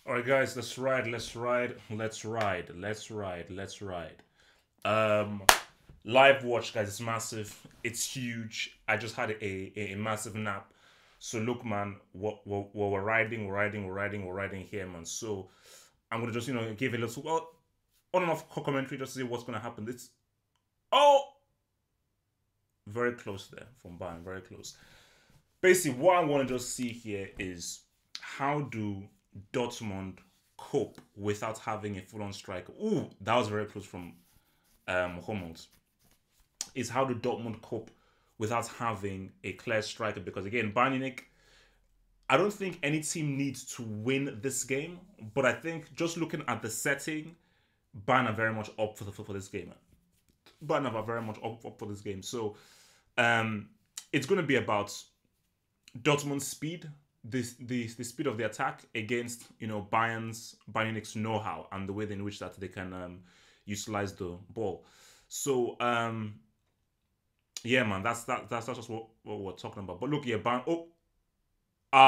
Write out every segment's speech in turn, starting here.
All right, guys, let's ride, let's ride, let's ride, let's ride, let's ride. Um, Live watch, guys, it's massive, it's huge. I just had a massive nap. So look, man, we're riding, we're riding here, man. So I'm gonna just give a little on and off commentary just to see what's gonna happen. It's oh very close there from Bayern, very close. Basically, what I want to just see here is how do Dortmund cope without having a full-on striker? Ooh, that was very close from Hummels. Is how do Dortmund cope without having a clear striker? Because again, Bayern Munich, I don't think any team needs to win this game, but I think just looking at the setting, Bayern are very much up for this game. Bayern are very much up for this game. So um, it's going to be about Dortmund's speed, the speed of the attack against Bayern Munich's know-how and the way in which that they can utilize the ball. So yeah, man, that's just what we're talking about. But look, yeah, Bayern. Oh, ah,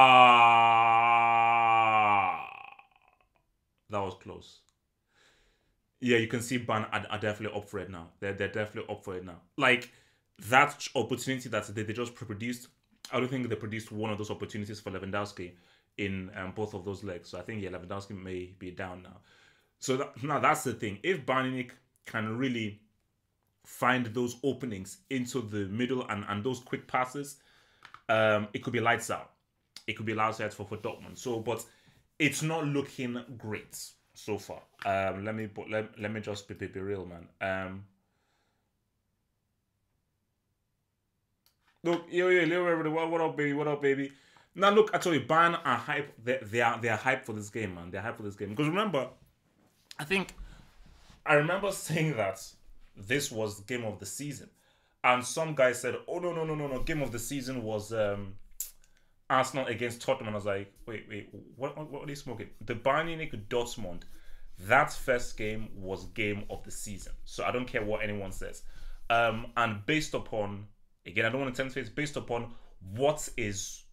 that was close. Yeah, you can see Bayern are definitely up for it now. They're definitely up for it now. Like that opportunity that they just produced. I don't think they produced one of those opportunities for Lewandowski in both of those legs. So I think yeah, Lewandowski may be down now. So now that's the thing. If Bayern Munich can really find those openings into the middle and those quick passes, it could be lights out. It could be lights out for Dortmund. So, but it's not looking great so far. Let me just be real, man. Look, yo, little everybody, what up, baby? What up, baby? Now, look, I told you, Bayern are hype. They are hype for this game, man. They're hype for this game because remember, I think I remember saying that this was game of the season, and some guy said, "Oh no, game of the season was Arsenal against Tottenham." And I was like, "Wait, what are you smoking?" The Bayern Munich Dortmund, that first game was game of the season. So I don't care what anyone says. And based upon again, I don't want to tempt fate. Based upon what is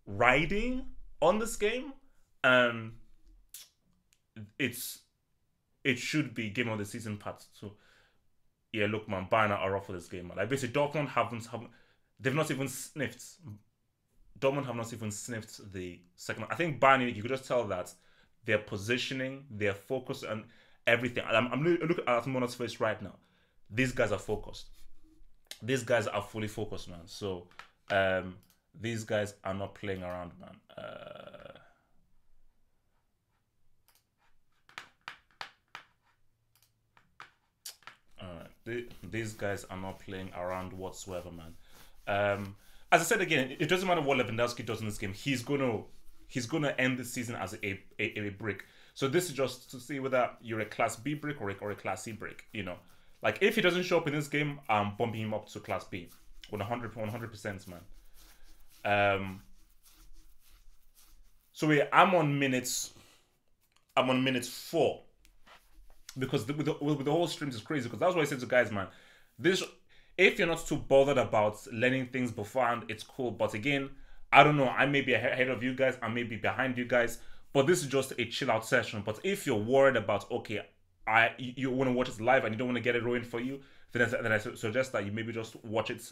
riding on this game, um, it's it should be game of the season part two. Yeah, look, man, Bayern are off for this game, man. Like basically, Dortmund haven't they've not even sniffed. Dortmund have not even sniffed the second. I think Bayern, you could just tell that their positioning, their focus, and everything. I'm looking at Mona's face right now. These guys are focused. These guys are fully focused, man. So these guys are not playing around, man. These guys are not playing around whatsoever, man. As I said again, it doesn't matter what Lewandowski does in this game. He's gonna end the season as a brick. So this is just to see whether you're a Class B brick or a Class C brick. Like if he doesn't show up in this game, I'm bumping him up to Class B, 100%, man. Um, so yeah, I'm on minutes 4 because with the whole streams is crazy. Because that's what I said to guys, man. This if you're not too bothered about learning things beforehand, it's cool. But again, I don't know. I may be ahead of you guys. I may be behind you guys. But this is just a chill out session. But if you're worried about okay, you want to watch it live and you don't want to get it ruined for you, then I suggest that you maybe just watch it.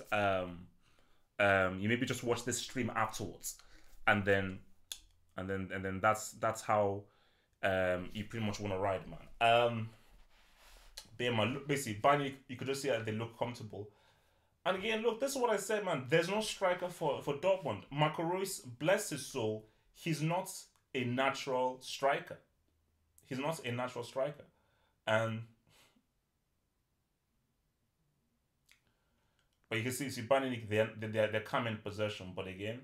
You maybe just watch this stream afterwards, and then that's how you pretty much want to ride, man. They man, basically, Bani, you could just see that they look comfortable. And again, look, this is what I said, man. There's no striker for Dortmund. Marco Reus, bless his soul, he's not a natural striker. He's not a natural striker. And but you can see Bayern they're coming in possession, but again,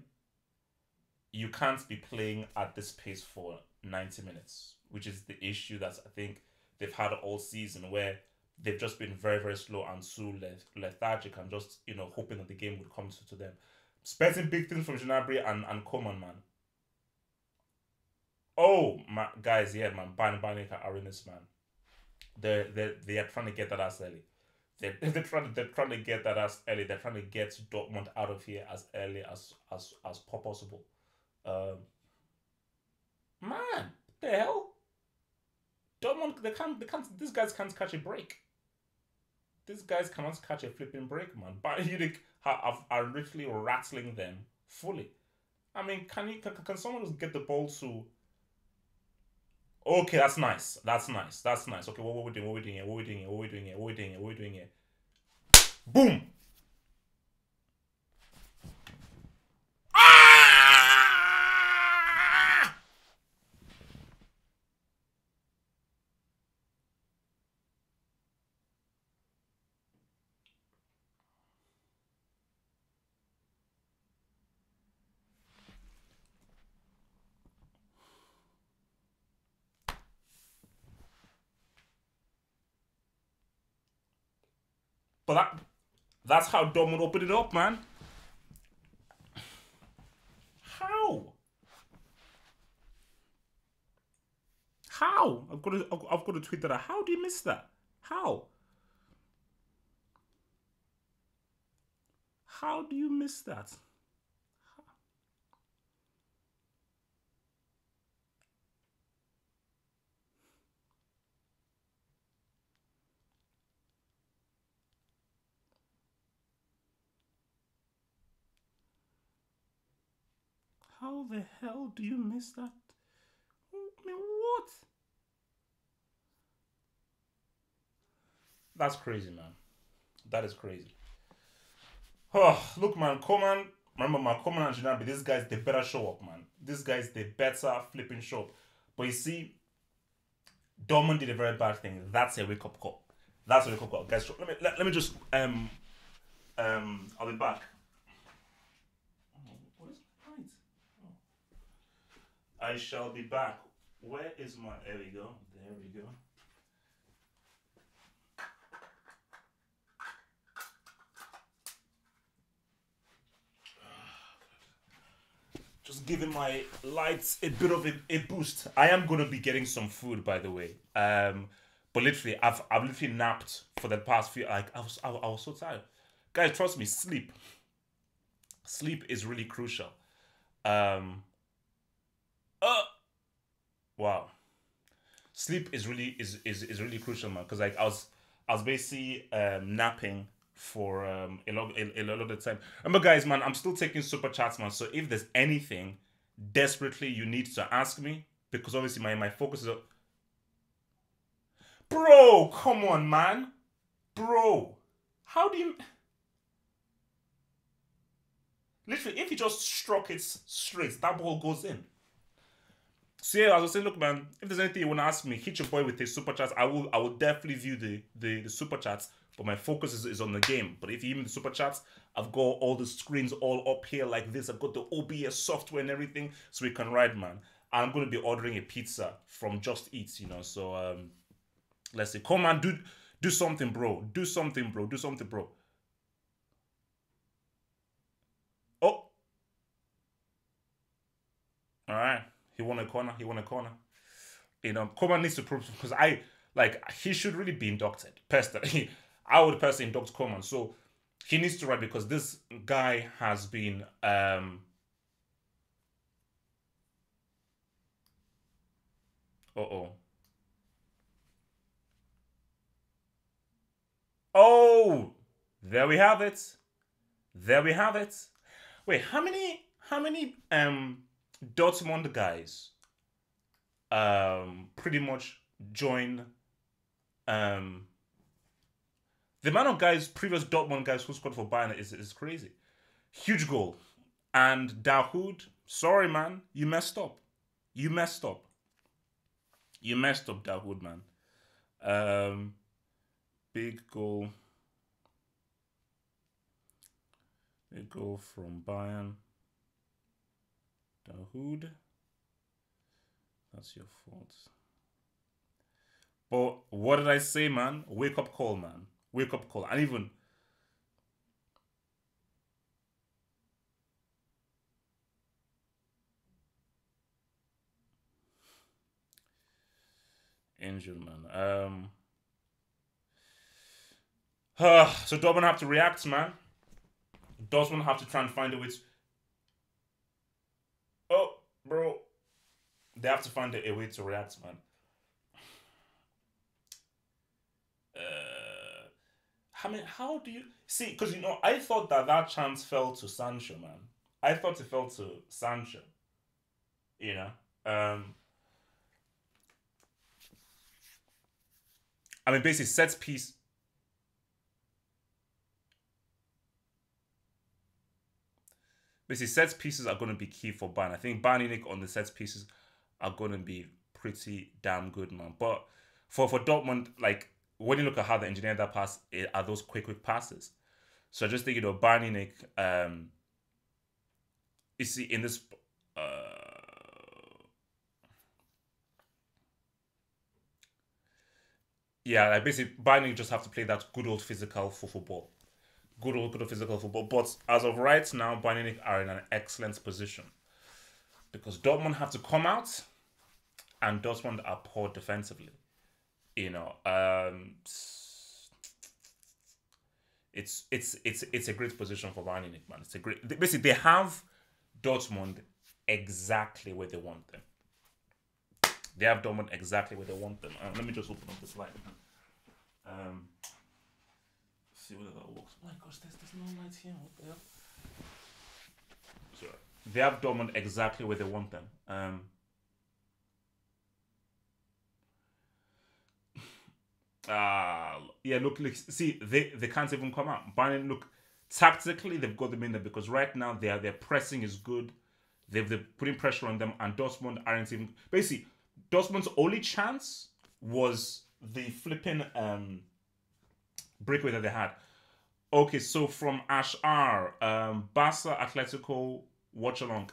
you can't be playing at this pace for 90 minutes, which is the issue that I think they've had all season, where they've just been very, very slow and so lethargic and just, hoping that the game would come to them. Expecting big things from Gnabry and Coman, man. Oh, my, guys, yeah, man. Bayern are in this, man. They are trying to get that ass early. They're trying to get that ass early. They're trying to get Dortmund out of here as early as possible. Um, Man, the hell? Dortmund, these guys can't catch a break. These guys cannot catch a flipping break, man. Bayern Munich are literally rattling them fully. I mean, can someone just get the ball to? Okay, that's nice. That's nice. That's nice. Okay, what we doing? What we doing here? What we doing here? What we doing here? What we doing here? What we doing here? Boom! Ah! But that's how Dortmund opened it up, man. How? How? I've got to tweet that out. How do you miss that? How? How do you miss that? How the hell do you miss that? I mean, what? That's crazy, man. That is crazy. Oh, look, man, Coman. Remember, man, Coman and Ginabri, these guys, they better show up, man. These guys, they better flipping show up. But you see, Dortmund did a very bad thing. That's a wake up call. That's a wake up call, guys. Let me just I'll be back. What is right? I shall be back. Where is my? There we go. There we go. Just giving my lights a bit of a boost. I am gonna be getting some food, by the way. But literally, I've literally napped for the past few. Like I was so tired, guys. Trust me, sleep is really crucial. Um, uh, wow, sleep is really crucial, man. Because like I was basically napping for a lot of the time. Remember, guys, man, I'm still taking super chats, man. So if there's anything desperately you need to ask me, because obviously my focus is, bro. Come on, man, bro. How do you literally if you just struck it straight, that ball goes in? So yeah, I was saying, look, man, if there's anything you want to ask me, hit your boy with a super chat. I will definitely view the super chats, but my focus is on the game. But if you give me the super chats, I've got all the screens all up here like this. I've got the OBS software and everything, so we can ride, man. I'm gonna be ordering a pizza from Just Eat, you know. So let's see. Come on, do something, bro. Do something, bro. Do something, bro. Oh, all right. He won a corner. He won a corner. You know, Koeman needs to prove because he should really be inducted. Personally, I would personally induct Koeman. So he needs to write because this guy has been uh-oh. Oh, there we have it. There we have it. Wait, how many Dortmund guys pretty much join um the amount of guys, previous Dortmund guys who scored for Bayern is crazy. Huge goal. And Dahoud, sorry, man, you messed up. You messed up. You messed up, Dahoud, man. Um, big goal. Big goal from Bayern. Dahoud. That's your fault. But what did I say, man? Wake up call, man. Wake up call. And even injured, man. So Dortmund have to react, man. Dortmund have to try and find a way to. Oh, bro. They have to find a way to react, man. Uh, I mean, how do you see? Because I thought that chance fell to Sancho, man. I thought it fell to Sancho. You know, um, I mean, basically, set pieces are going to be key for Bayern. I think Bayern Munich on the set pieces are going to be pretty damn good, man. But for Dortmund, like when you look at how they engineer that pass, are those quick passes. So I just think Bayern Munich, you see in this, yeah, like basically Bayern Munich just have to play that good old physical football, good old physical football. But as of right now, Bayern Munich are in an excellent position because Dortmund have to come out and Dortmund are poor defensively. You know, it's a great position for Bayern Munich, man. It's a great. Basically, they have Dortmund exactly where they want them. They have Dortmund exactly where they want them. Let me just open up the slide. Um, see whether that works. Oh my gosh, there's no light here. What the hell? Sorry. They have Dortmund exactly where they want them. Yeah, look, see, they can't even come out. Bayern, look, tactically they've got them in there because right now their pressing is good. They're putting pressure on them, and Dortmund aren't even basically Dortmund's only chance was the flipping breakaway that they had. Okay, so from Ash R, Barca Atletico watch along.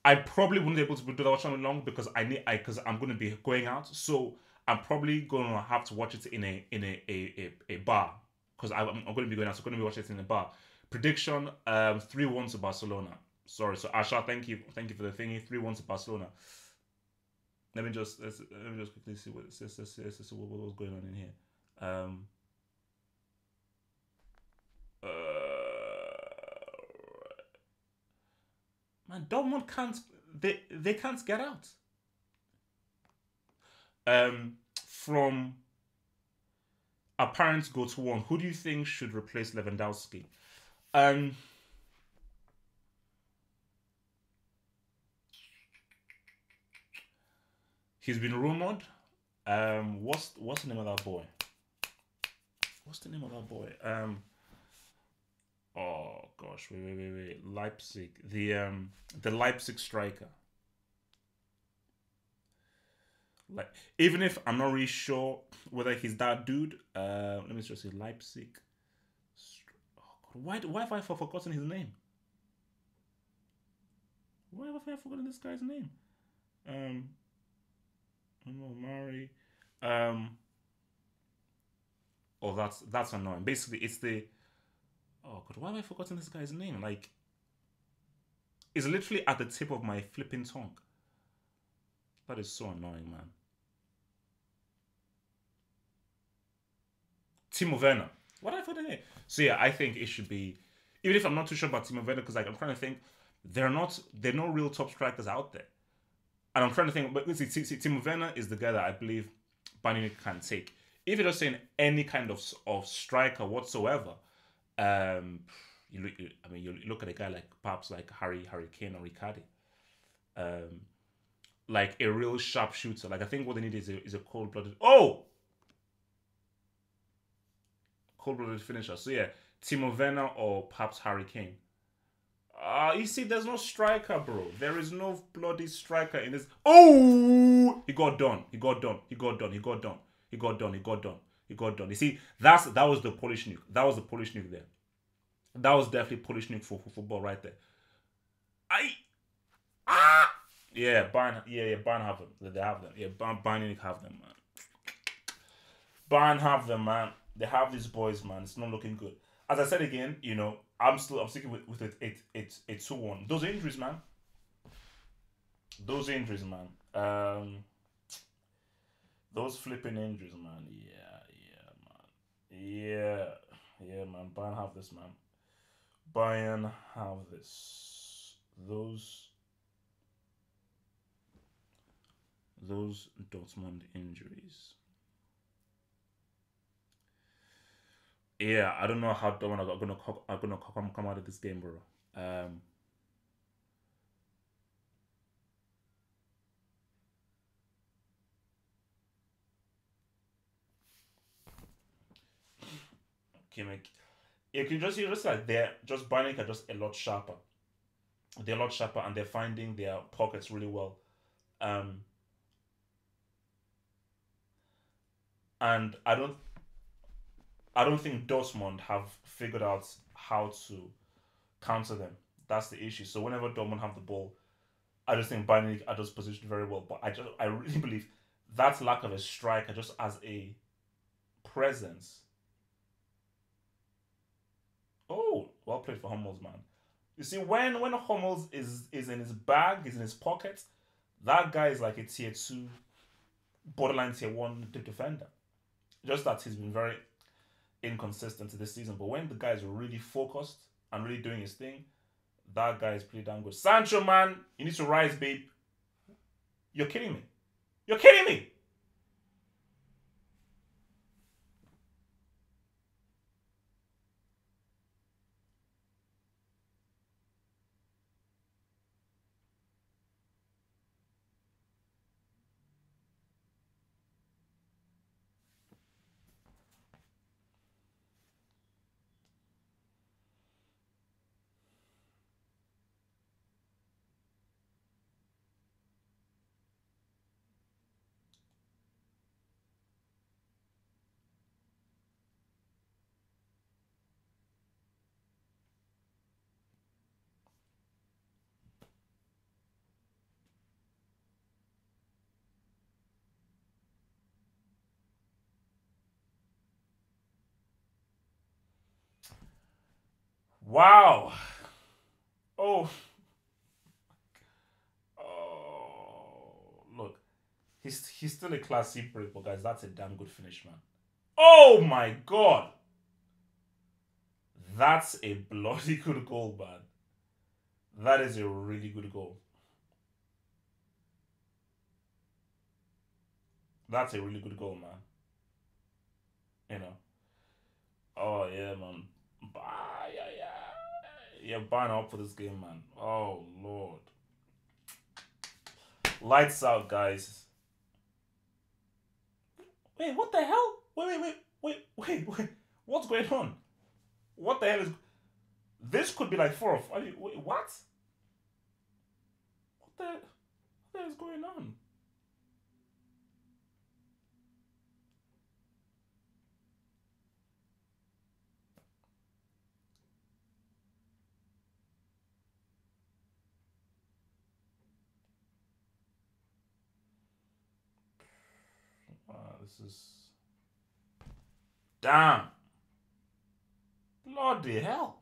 I probably wouldn't be able to do that watch along because because I'm going to be going out. So I'm probably going to have to watch it in a bar because I'm going to be going out. So I'm going to be watching it in a bar. Prediction: 3-1 to Barcelona. Sorry, so Asha, thank you for the thingy. 3-1 to Barcelona. Let me just quickly see what it says. Let's see what was going on in here. Um, uh, man, Dortmund can't. They can't get out. From apparent go to one, who do you think should replace Lewandowski? Um, he's been rumored. What's the name of that boy? What's the name of that boy? Oh gosh, wait. Leipzig. The Leipzig striker. Like, even if I'm not really sure whether he's that dude. Let me just say Leipzig. Oh God, why have I forgotten his name? Why have I forgotten this guy's name? Um, I don't know, Mari. Um, oh, that's annoying. Basically, it's the oh God, why have I forgotten this guy's name? Like, it's literally at the tip of my flipping tongue. That is so annoying, man. Timo Werner. What I put in it? So yeah, I think it should be. Even if I'm not too sure about Timo Werner, because like I'm trying to think, they're no real top strikers out there, and I'm trying to think. But see, Timo Werner is the guy that I believe Bayern can take. If you're just saying any kind of striker whatsoever, um, I mean, you look at a guy like perhaps like Harry Kane or Ricardi, um, like a real sharpshooter. Like I think what they need is a cold blooded. Oh, cold-blooded finisher. So yeah, Timo Werner or perhaps Harry Kane. You see, there's no striker, bro. There is no bloody striker in this. Oh, he got done. He got done. He got done. He got done. He got done. He got done. He got done. You see, that was the Polish nuke. That was the Polish nuke there. That was definitely Polish nuke for football right there. I yeah, Bayern. Yeah, Bayern have them. They have them. Yeah, Bayern have them, man. Bayern have them, man. They have these boys, man. It's not looking good. As I said again, I'm sticking with it. It's 2-1. Those injuries, man. Those injuries, man. Those flipping injuries, man. Yeah, man. Bayern have this, man. Bayern have this. Those those Dortmund injuries. Yeah, I don't know how Dortmund are gonna come out of this game, bro. Um, Kimmich. You just like they're just Bayern are just a lot sharper. They're a lot sharper, and they're finding their pockets really well. Um, and I don't think Dortmund have figured out how to counter them. That's the issue. So whenever Dortmund have the ball, I just think Bayern are just positioned very well. But I really believe that lack of a striker just as a presence. Oh, well played for Hummels, man. You see, when Hummels is in his bag, is in his pocket, that guy is like a tier 2, borderline tier 1 defender. Just that he's been very inconsistent this season. But when the guy is really focused and really doing his thing, that guy is pretty damn good. Sancho, man, you need to rise, babe. You're kidding me. You're kidding me. Wow. Oh, look, he's still a classy break, but guys, that's a damn good finish, man. Oh my god, that's a bloody good goal, man. That is a really good goal. That's a really good goal, man. You know. Oh yeah, man. Yeah, yeah. Yeah, buying up for this game, man. Oh lord. Lights out, guys. Wait, what the hell? Wait. What's going on? What the hell is this? Could be like four. I mean, wait, what? What the hell is going on? This is damn. Bloody hell.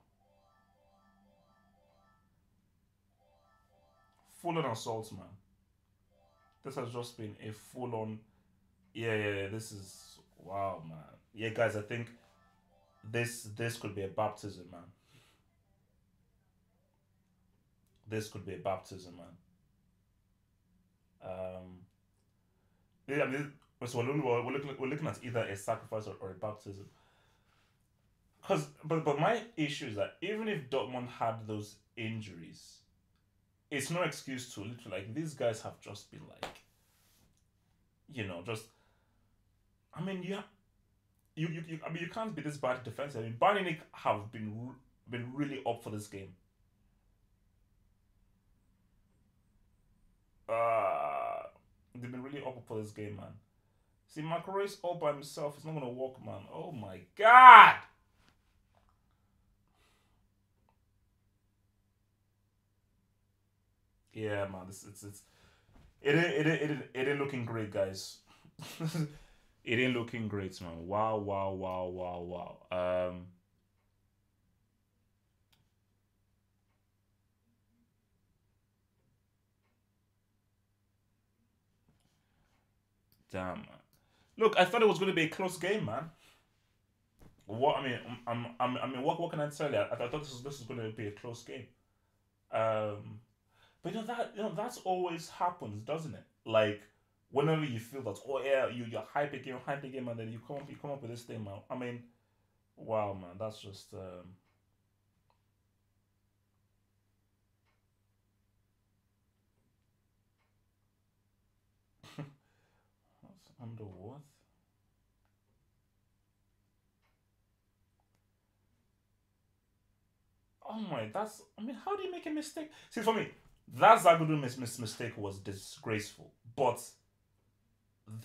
Full on assault, man. This has just been a full on. Yeah. This is wow, man. Yeah, guys. I think this could be a baptism, man. This could be a baptism, man. Yeah, I mean, so we're looking at either a sacrifice or a baptism. But my issue is that even if Dortmund had those injuries, it's no excuse to literally like these guys have just been like, just I mean, I mean, you can't be this bad defensive. I mean, Bayern Munich have been really up for this game. Uh, they've been really up for this game, man. See, Macaroy's all by himself. It's not gonna work, man. Oh my god! Yeah, man. It ain't looking great, guys. It ain't looking great, man. Wow. Damn, man. Look, I thought it was going to be a close game, man. What I mean, I mean, what can I tell you? I thought this was going to be a close game. Um, but that's always happens, doesn't it? Like Whenever you feel that, oh yeah, you're hype again, man, then you come up with this thing, man. I mean, wow, man, that's just under what? Oh my, that's. I mean, how do you make a mistake? See, for me, that Zagudu mistake was disgraceful. But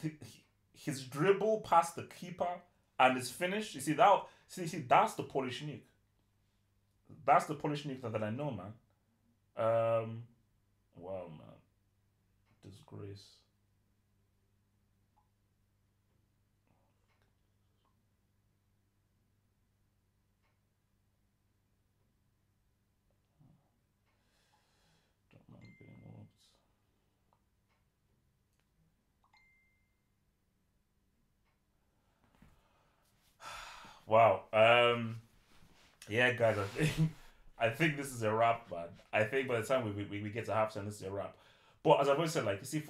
the, his dribble past the keeper and his finish. You see that? See, that's the Polish nuke. That's the Polish nuke that I know, man. Um, wow, man, disgrace. Don't mind getting whooped. Wow. Yeah, guys, I think I think this is a wrap, man. I think by the time we get to halftime, this is a wrap. But as I've always said, like you see,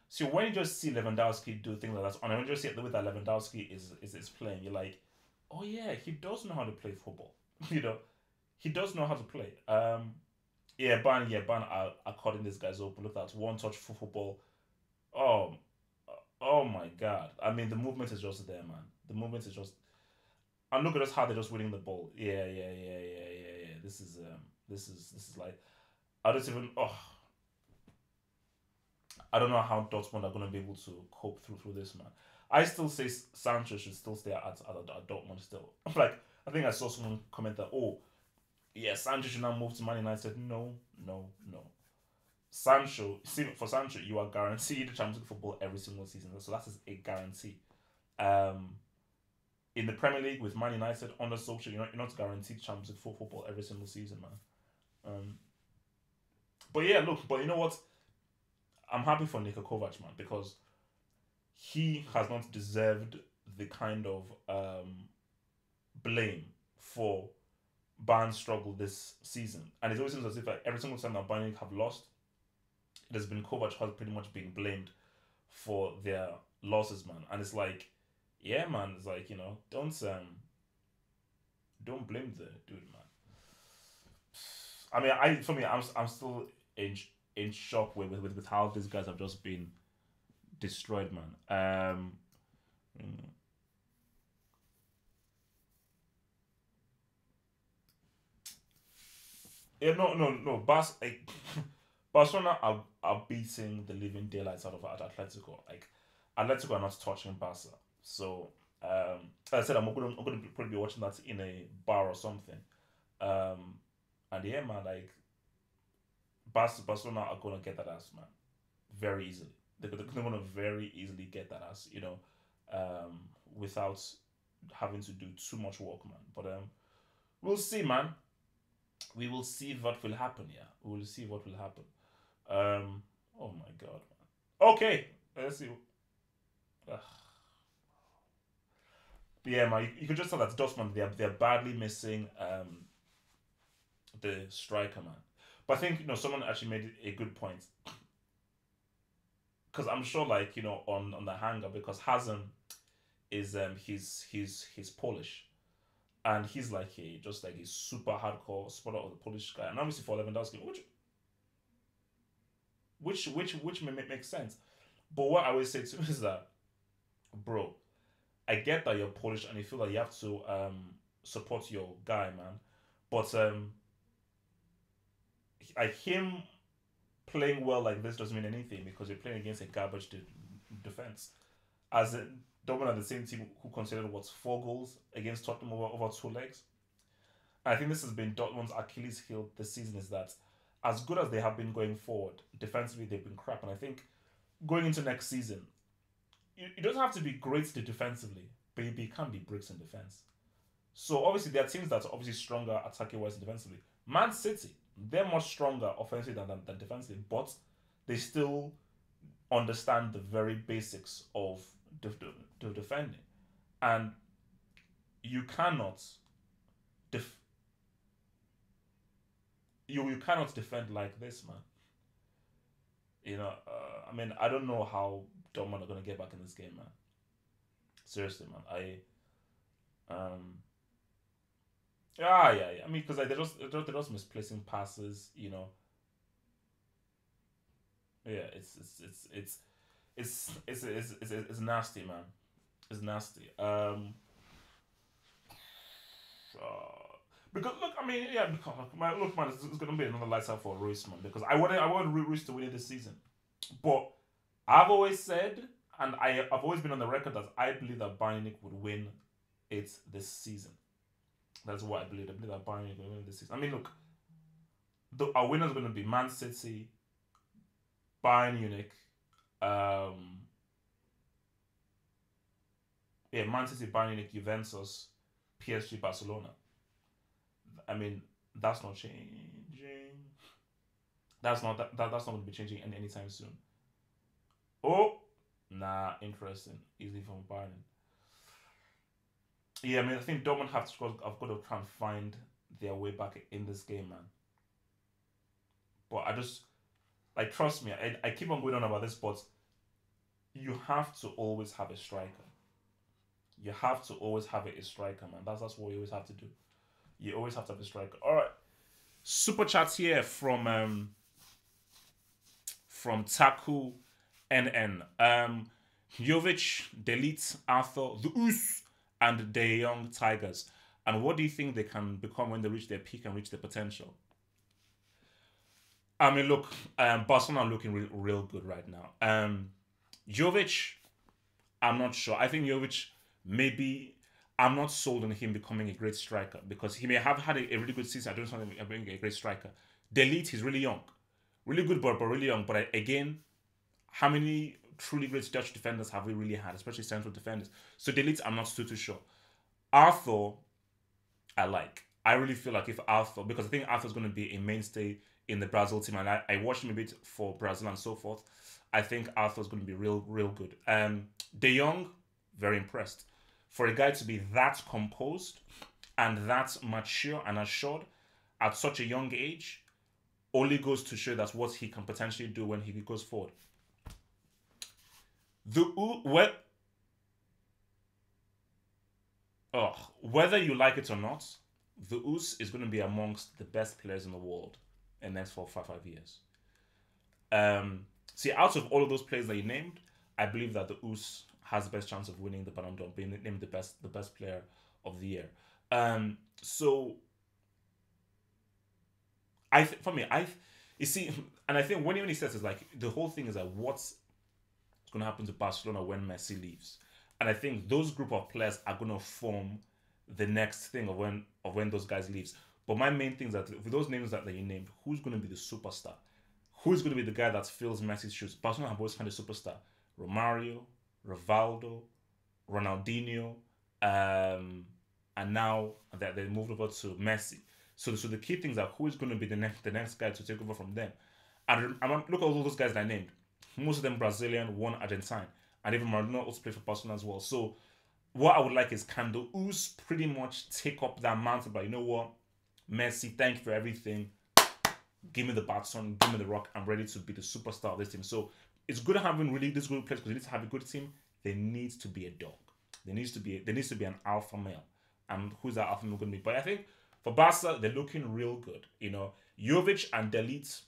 see when you just see Lewandowski do things like that, and when you just see it the way that Lewandowski is playing, you're like, oh yeah, he does know how to play football. you know, he does know how to play. Yeah, Ban are cutting these guys open. Look at that one touch for football. Oh, oh my God! I mean, the movement is just there, man. The movement is just and look at us how they're just winning the ball. Yeah. This is like I don't even. Oh, I don't know how Dortmund are going to be able to cope through this, man. I still say Sancho should still stay at Dortmund still. Like I think I saw someone comment that yeah, Sancho should now move to Man United. I said no. For Sancho, you are guaranteed Champions League football every single season. So that is a guarantee. Um, in the Premier League with Man United under Solskjaer, you're not guaranteed Champions League football every single season, man. Um, but yeah, look, but you know what? I'm happy for Niko Kovac, man, because he has not deserved the kind of blame for Bayern's struggle this season. And it always seems as if like, every single time that Bayern have lost, it has been Kovac who has pretty much been blamed for their losses, man. And it's like, yeah, man, it's like don't blame the dude, man. I mean, for me, I'm still in in shock with how these guys have just been destroyed, man. Mm, yeah, no. Barcelona are beating the living daylights out of Atletico. Like Atletico are not touching Barca. So as I said, I'm gonna probably be watching that in a bar or something. Um, and yeah, man, like Barcelona are gonna get that ass, man, very easily. They're gonna very easily get that ass, without having to do too much work, man. But we'll see, man. We will see what will happen. Yeah, we will see what will happen. Oh my god, man. Okay, let's see. Ugh. Yeah, man. You could just tell that Dortmund they're badly missing the striker, man. But I think someone actually made a good point because I'm sure, like on the hanger because Hazem is he's Polish and he's like a super hardcore supporter of the Polish guy and obviously for Lewandowski, which may make sense. But what I always say to him is that, bro, I get that you're Polish and you feel like you have to support your guy, man. But like him playing well like this doesn't mean anything because you're playing against a garbage defense. As Dortmund are the same team who conceded what 4 goals against Tottenham over 2 legs. I think this has been Dortmund's Achilles heel this season is that as good as they have been going forward, defensively they've been crap. And I think going into next season, you don't have to be great defensively, but you can't be bricks in defense. So obviously there are teams that are obviously stronger attacking wise defensively. Man City, they're much stronger offensively than defensively, but they still understand the very basics of defending. And you cannot def- you cannot defend like this, man. I mean, I don't know how Dortmund are gonna get back in this game, man. Seriously, man. Yeah. I mean, because like, they're just misplacing passes. Yeah, it's nasty, man. It's nasty. Uh, because look, I mean, yeah, because look, man, it's gonna be another lights out for Royce, man. Because I wanted Royce to win it this season, but I've always said, and I've always been on the record that I believe that Bayern Munich would win it this season. That's what I believe. I believe that Bayern Munich will win this season. I mean, look, our winners are going to be Man City, Bayern Munich, um, yeah, Man City, Bayern Munich, Juventus, PSG, Barcelona. I mean, that's not changing. That's not going to be changing anytime soon. Oh, nah, interesting. Easy from Bayern. Yeah, I mean, I think Dortmund have got to try and find their way back in this game, man. But I just like trust me. I keep on going on about this, but you have to always have a striker. You have to always have a striker, man. That's what you always have to do. You always have to have a striker. All right, super chats here from Taku NN. Jovic, Delete, Arthur, the Us, and the Young Tigers. And what do you think they can become when they reach their peak and reach their potential? I mean, look, Barcelona are looking real good right now. Jovic, I'm not sure. I think Jovic maybe. I'm not sold on him becoming a great striker because he may have had a really good season. I don't want him being a great striker. Delete, he's really young, really good, but really young. But again, how many truly great Dutch defenders have we really had, especially central defenders? So Delete, I'm not too sure. Arthur, I like. I really feel like if Arthur, because I think Arthur's going to be a mainstay in the Brazil team, and I watched him a bit for Brazil and so forth. I think Arthur's going to be real good. De Jong, very impressed. For a guy to be that composed and that mature and assured at such a young age only goes to show that's what he can potentially do when he goes forward. The whether you like it or not, the Us is going to be amongst the best players in the world in the next 4 5 years. See, out of all of those players that you named, I believe that the Us has the best chance of winning the Ballon d'Or, being named the best player of the year. So for me, you see, and I think when he says it's like the whole thing is like what's going to happen to Barcelona when Messi leaves, and I think those group of players are going to form the next thing of when those guys leaves. But my main thing is that with those names that you named, who's going to be the superstar? Who's going to be the guy that fills Messi's shoes? Barcelona have always found a superstar: Romario, Rivaldo, Ronaldinho, and now that they moved over to Messi. So the key things are who is going to be the next guy to take over from them. And look at all those guys that I named. Most of them Brazilian, one Argentine, and even Maradona also played for Barcelona as well. So what I would like is can the Us pretty much take up that mantle? But you know what, Messi, thank you for everything. Give me the baton, give me the rock. I'm ready to be the superstar of this team. So it's good having really this good players because you need to have a good team. There needs to be a dog. There needs to be an alpha male. And who's that alpha male going to be? But I think for Barca, they're looking real good. Jovic and Delete,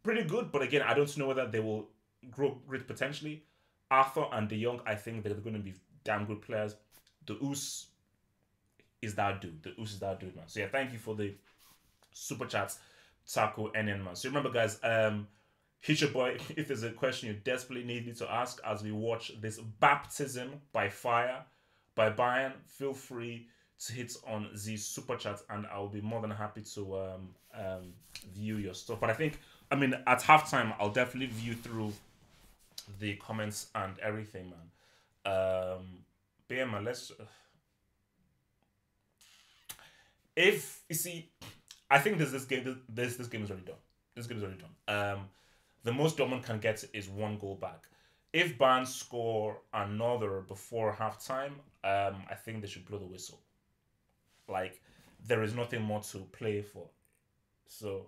pretty good. But again, I don't know whether they will grow great potentially. Arthur and De Jong, I think they're going to be damn good players. The Us is that dude. The Us is that dude, man. So yeah, thank you for the super chats, Taco NN, man. So remember, guys, hit your boy if there's a question you desperately need me to ask as we watch this baptism by fire by Bayern. Feel free to hit on the super chat, and I'll be more than happy to view your stuff. But I mean, at halftime, I'll definitely view through the comments and everything, man. But yeah, man, if you see, I think this game. This game is already done. This game is already done. The most Dortmund can get is one goal back. If Bayern score another before halftime, I think they should blow the whistle. Like there is nothing more to play for. So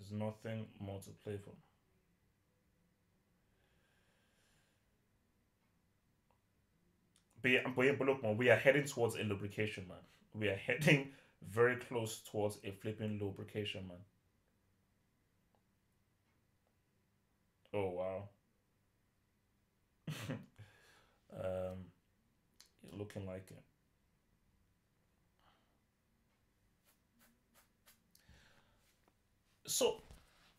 There's nothing more to play for. But look, man, we are heading towards a lubrication, man. We are heading very close towards a flipping lubrication, man. Oh wow. um, looking like it. So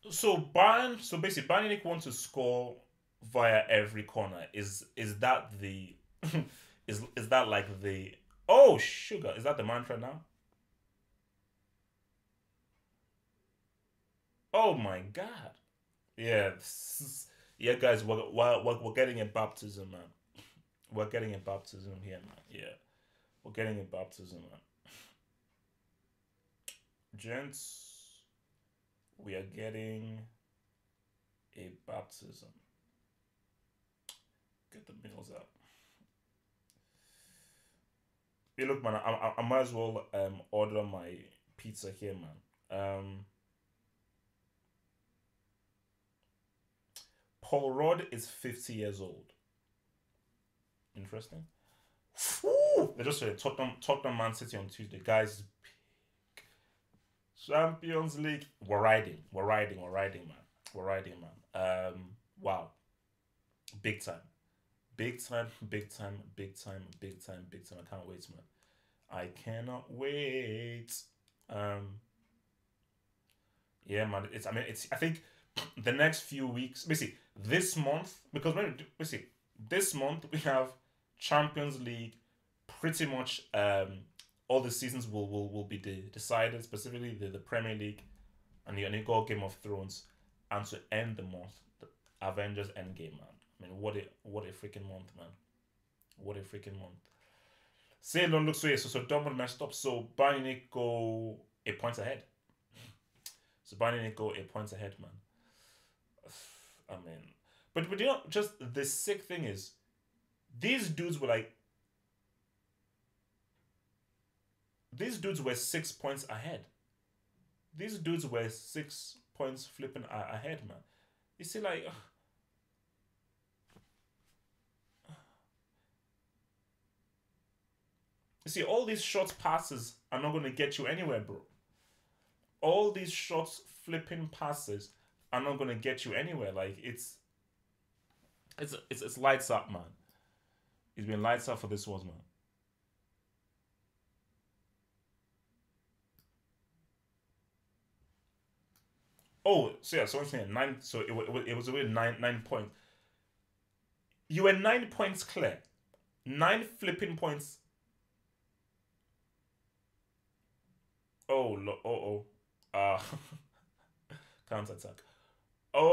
so basically, Bayern Munich want to score via every corner. Is that the is that like the oh sugar? Is that the mantra now? Oh my god! Yeah, yeah, guys, we're getting a baptism, man. We're getting a baptism here, man. Yeah, we're getting a baptism, man. Gents, we are getting a baptism. Get the meals out. Hey, look, man, I might as well order my pizza here, man. Paul Rudd is 50 years old. Interesting. Whew! They just said Tottenham Man City on Tuesday. Guys, Champions League. Man. We're riding, man. Wow. Big time. Big time, big time, big time, big time, big time. I can't wait, man. I cannot wait. Um, yeah, man. I think the next few weeks, basically this month, because basically this month we have Champions League. Pretty much, all the seasons will be decided. Specifically, the Premier League and you got Game of Thrones, and to end the month, the Avengers Endgame, man. I mean, what a freaking month, man. What a freaking month. Say don't look so yeah, so Dortmund messed up. So Bayern Munich go 8 points ahead. So Bayern Munich go 8 points ahead, man. I mean, but you know, just the sick thing is, these dudes were like, these dudes were 6 points ahead. These dudes were 6 points flipping ahead, man. You see, like, you see, all these short passes are not going to get you anywhere, bro. All these short flipping passes are not going to get you anywhere. Like, it's lights up, man. It's been lights up for this one, man. Oh, so yeah, so I'm saying nine. So it was a weird 9 points. You were 9 points clear. Nine flipping points. Oh, oh, oh. Counter attack. Oh,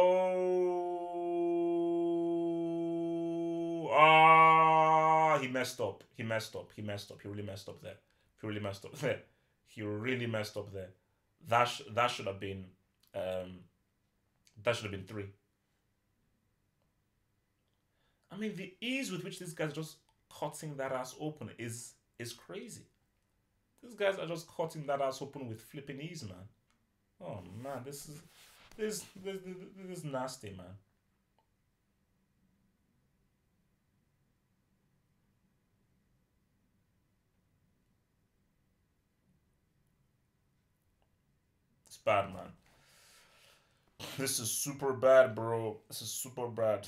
he messed up. He messed up. He messed up. He really messed up there. He really messed up there. He really messed up there. That should have been um that should have been three. I mean, the ease with which these guys are just cutting that ass open is crazy. These guys are just cutting that ass open with flipping ease, man. Oh man, this is nasty, man. It's bad, man. This is super bad, bro. This is super bad.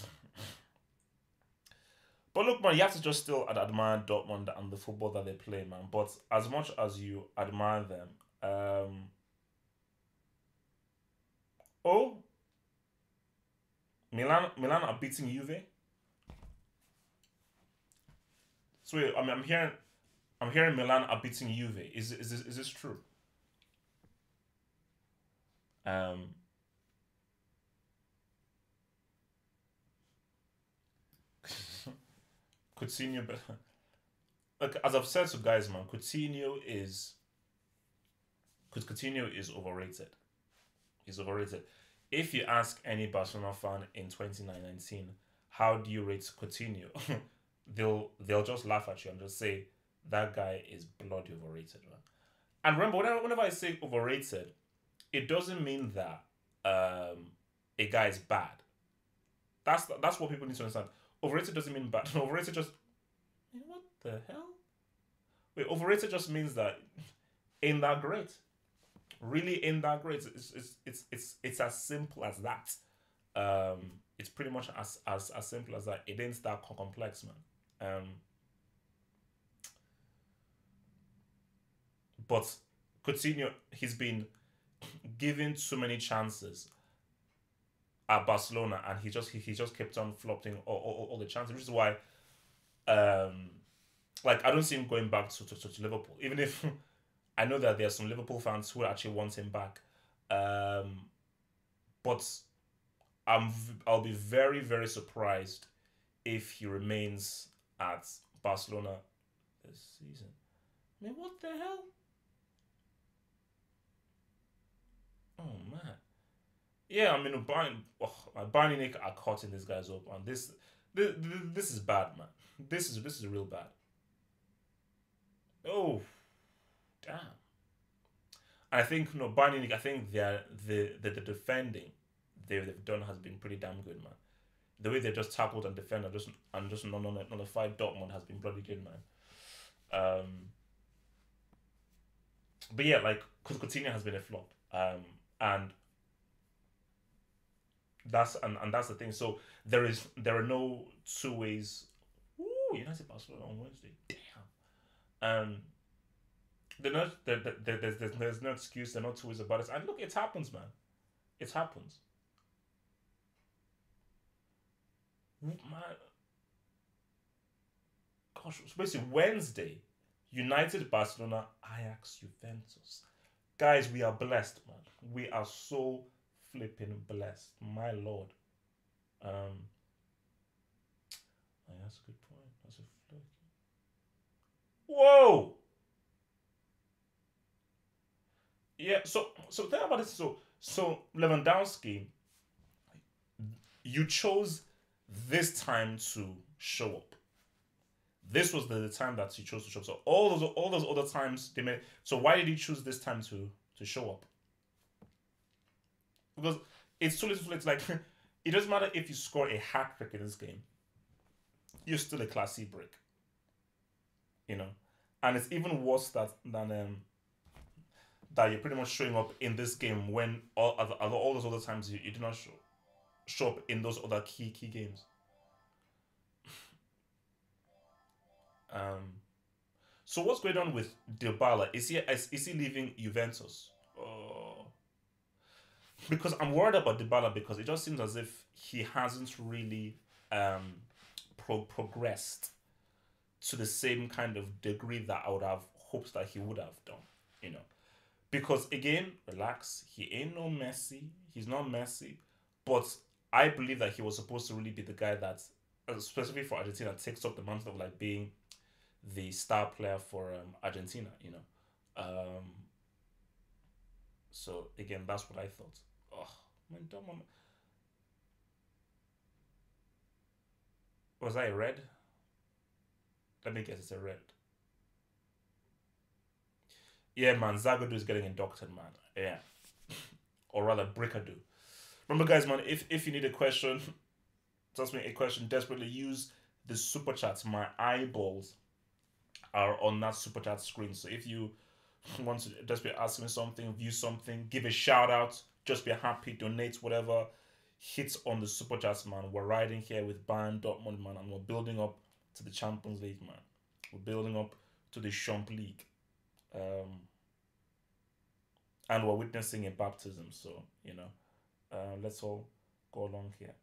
But look, man, you have to just still admire Dortmund and the football that they play, man. But as much as you admire them, oh, Milan are beating Juve. So wait, I mean, I'm hearing Milan are beating Juve. Is this true? Um, Coutinho, but like as I've said to guys, man, Coutinho is overrated. He's overrated. If you ask any Barcelona fan in 2019, how do you rate Coutinho? They'll just laugh at you and just say that guy is bloody overrated, man. And remember, whenever I say overrated, it doesn't mean that. a guy is bad. That's what people need to understand. Overrated doesn't mean bad. Overrated just what the hell? Wait, overrated just means that ain't that great. Really ain't that great. It's as simple as that. It's pretty much as simple as that. It ain't that complex, man. But Coutinho, he's been given so many chances at Barcelona, and he just kept on flopping all the chances, which is why um like I don't see him going back to Liverpool, even if I know that there are some Liverpool fans who actually want him back. Um, but I'll be very surprised if he remains at Barcelona this season. I mean, what the hell? Oh man. Yeah, I mean, Bayern Munich are cutting these guys up, and this is bad, man. This is real bad. Oh damn. And I think Bayern Munich, I think the defending they've done has been pretty damn good, man. The way they just tackled and defended and just nullified Dortmund has been bloody good, man. Um, but yeah, like Coutinho has been a flop, and that's the thing. So there are no two ways. Ooh, United Barcelona on Wednesday. Damn. There's no excuse. There are no two ways about it. And look, it happens, man. It happens. Man, gosh, it's basically Wednesday. United, Barcelona, Ajax, Juventus. Guys, we are blessed, man. We are so flipping blessed. My lord. Um, that's a good point. That's a flick. Whoa! Yeah, so think about this. So Lewandowski, you chose this time to show up. This was the time that he chose to show up. So all those other times they made. So why did he choose this time to show up? Because it's too little. It's like it doesn't matter if you score a hat trick in this game. You're still a class C break, you know. And it's even worse that you're pretty much showing up in this game when all those other times you did not show up in those other key games. Um, so what's going on with Dybala? Is he leaving Juventus? Oh, because I'm worried about Dybala because it just seems as if he hasn't really um, progressed to the same kind of degree that I would have hoped that he would have done. You know, because again, relax. He ain't no Messi. He's not Messi, but I believe that he was supposed to really be the guy that, specifically for Argentina, takes up the mantle of like being the star player for Argentina. You know, so again, that's what I thought. Oh man, don't want. Was I a red? Let me guess, it's a red. Yeah, man, Zagadou is getting inducted, man. Yeah, or rather, Brickadoo. Remember, guys, man, if you need a question, just me a question desperately, use the super chats. My eyeballs are on that super chat screen. So if you want to just be asking something, view something, give a shout out, just be happy, donate, whatever, hit on the super chats, man. We're riding here with Bayern Dortmund, man, and we're building up to the Champions League, man. We're building up to the Champ League. Um, and we're witnessing a baptism, so, let's all go along here.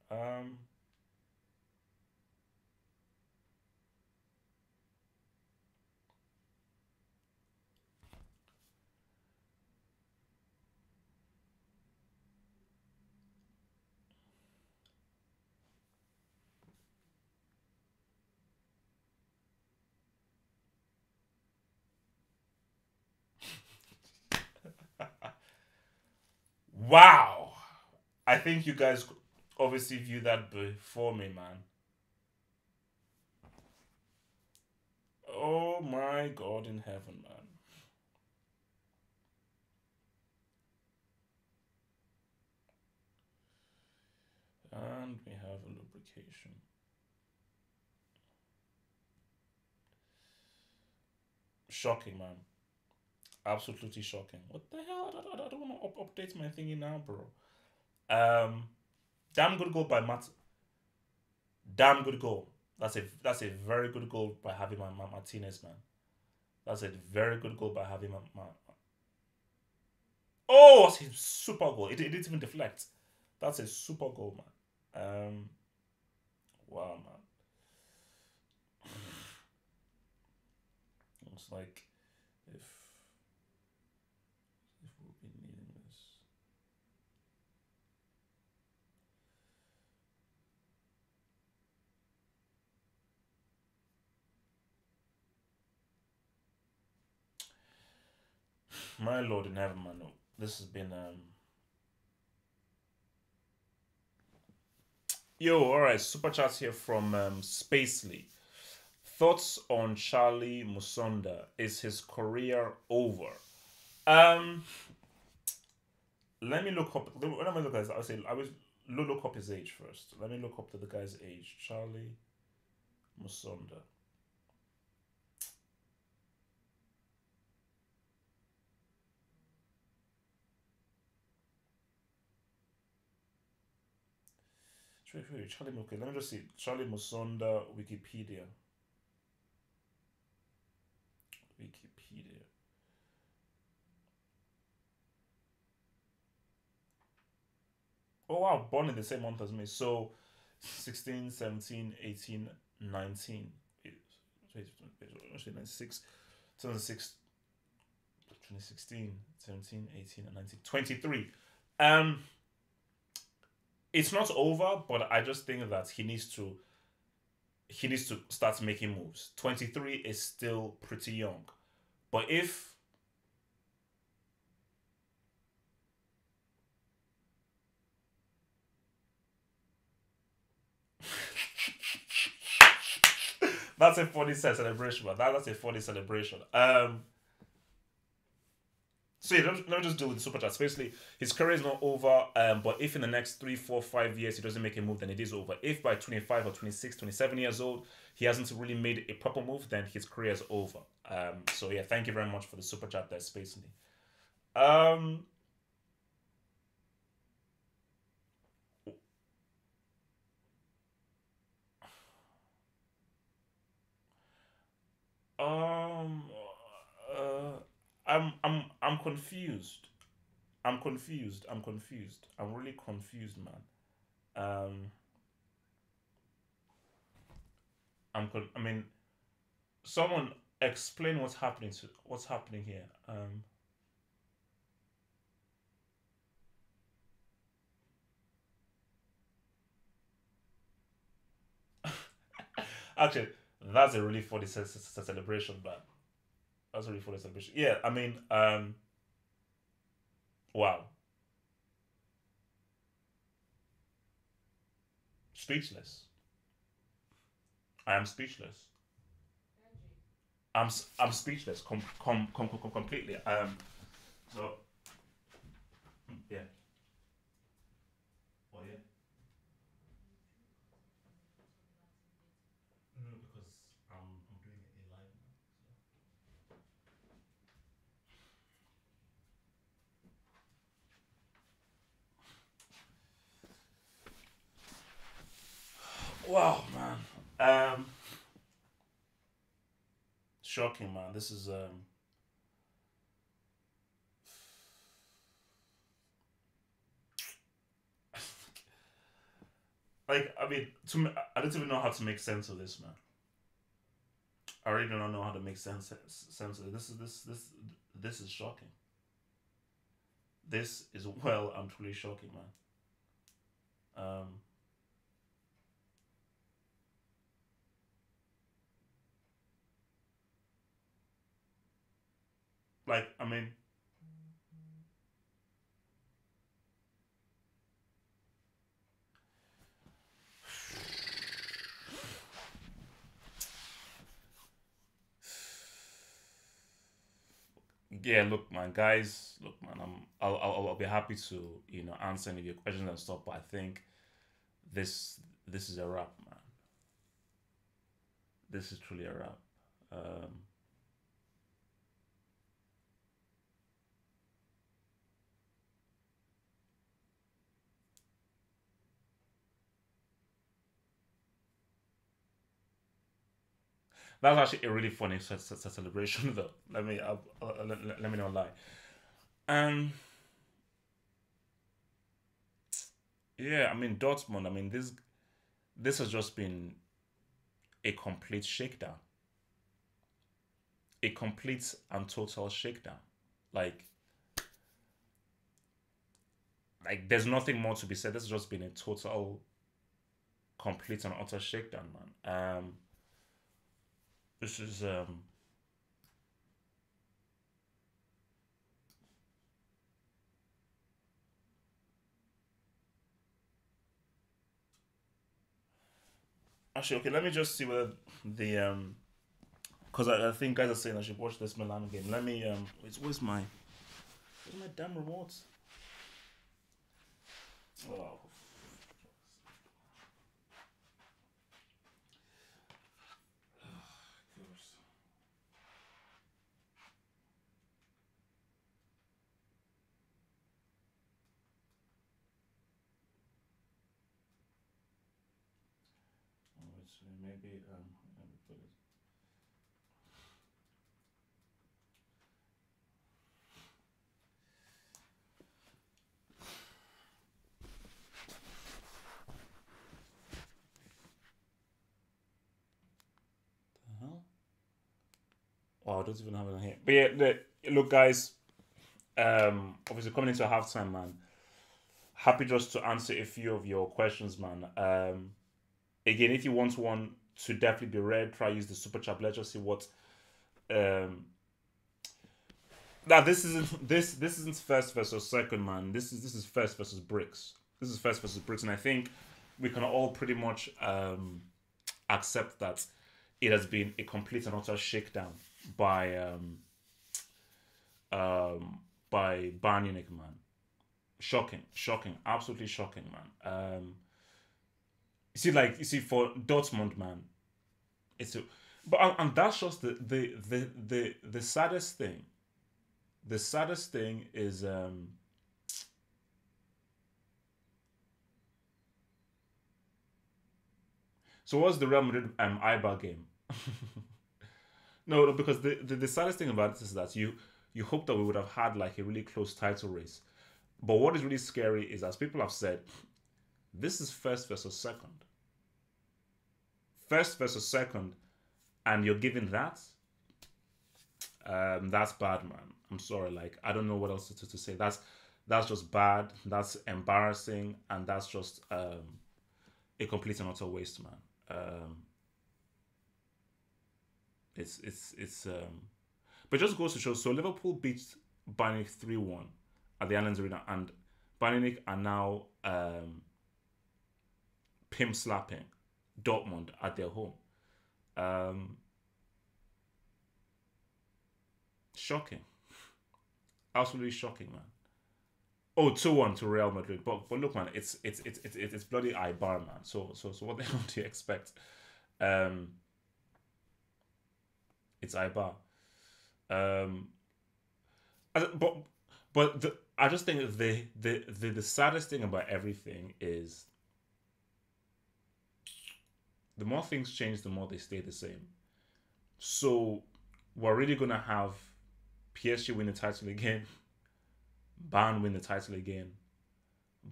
Wow! I think you guys obviously view that before me, man. Oh my God in heaven, man. And we have a lubrication. Shocking, man. Absolutely shocking. What the hell? I don't want to update my thingy now, bro. Um, damn good goal by Matt. Damn good goal. That's a very good goal by having my Martinez, man. That's a very good goal by having my Oh, that's a super goal. It didn't even deflect. That's a super goal, man. Wow, man. It's like if we'll be needing this. My lord in heaven, man. No, this has been Yo, all right. Super chats here from Spacely. Thoughts on Charlie Musonda? Is his career over? Um, Let me look up. When I look at this, I'll say I was look up his age first. Let me look up the guy's age. Charlie Musonda. 23. Charlie. Okay, let me just see. Charlie Musonda. Wikipedia. Wikipedia. Oh wow, born in the same month as me. So 16, 17, 18, 19. Wait, 96, 2006, 2016, 17, 18, and 19. 23. Um, it's not over, but I just think that he needs to start making moves. 23 is still pretty young. But if that's a funny celebration, man. That's a funny celebration. So yeah, let me just deal with the super chats. Basically, his career is not over. But if in the next 3, 4, 5 years he doesn't make a move, then it is over. If by 25 or 26, 27 years old, he hasn't really made a proper move, then his career is over. So yeah, thank you very much for the super chat there, Space Me. Um, um, uh, I'm confused. I'm confused. I'm confused. I'm really confused, man. Um, I mean, someone explain what's happening here. Actually, that's a really funny celebration, man. That's a really funny celebration. Yeah, I mean, wow, speechless. I am speechless. I'm speechless. Completely. So yeah. Oh yeah. No, because I'm doing it live now. So. Wow, man. Shocking, man. This is like I mean, I don't even know how to make sense of this, man. I really don't know how to make sense of it. This is shocking. This is well and truly shocking, man. Um, like I mean, yeah. Look, man, guys. Look, man. I'll be happy to answer any of your questions and stuff. But I think this is a wrap, man. This is truly a wrap. Um, that's actually a really funny celebration, though. Let me not lie. Um, yeah, I mean Dortmund. I mean this has just been a complete shakedown, a complete and total shakedown. Like there's nothing more to be said. This has just been a total, complete and utter shakedown, man. This is actually okay. Let me just see whether the because I think guys are saying I should watch this Milan game. Let me where's my damn remote? Oh, maybe let me put it. The hell? Oh, I don't even have it on here. But yeah, look, guys. Obviously coming into halftime, man. Happy just to answer a few of your questions, man. Again, if you want one to definitely be read, try use the super chat. Let's just see what. Um, now this isn't first versus second, man. This is first versus bricks. This is first versus bricks, and I think we can all pretty much accept that it has been a complete and utter shakedown by by Bayern Munich, man. Shocking, shocking, absolutely shocking, man. You see, for Dortmund, man, it's a, but and that's just the saddest thing. The saddest thing is so what's the Real Madrid Eibar game? No, no, because the saddest thing about this is that you hope that we would have had like a really close title race. But what is really scary is, as people have said, this is first versus second. First versus second, and you're giving that. That's bad, man. I'm sorry. Like I don't know what else to say. That's just bad. That's embarrassing, and that's just a complete and utter waste, man. It's but it just goes to show. So Liverpool beat Bayern 3-1 at the Allianz Arena, and Bayern are now pimp slapping Dortmund at their home. Um, Shocking, absolutely shocking, man. Oh, 2-1 to Real Madrid. But look, man, it's bloody Ibar, man. So what the hell do you expect? Um, it's Ibar. Um, but I just think the saddest thing about everything is the more things change, the more they stay the same. So we're really gonna have PSG win the title again, Bayern win the title again,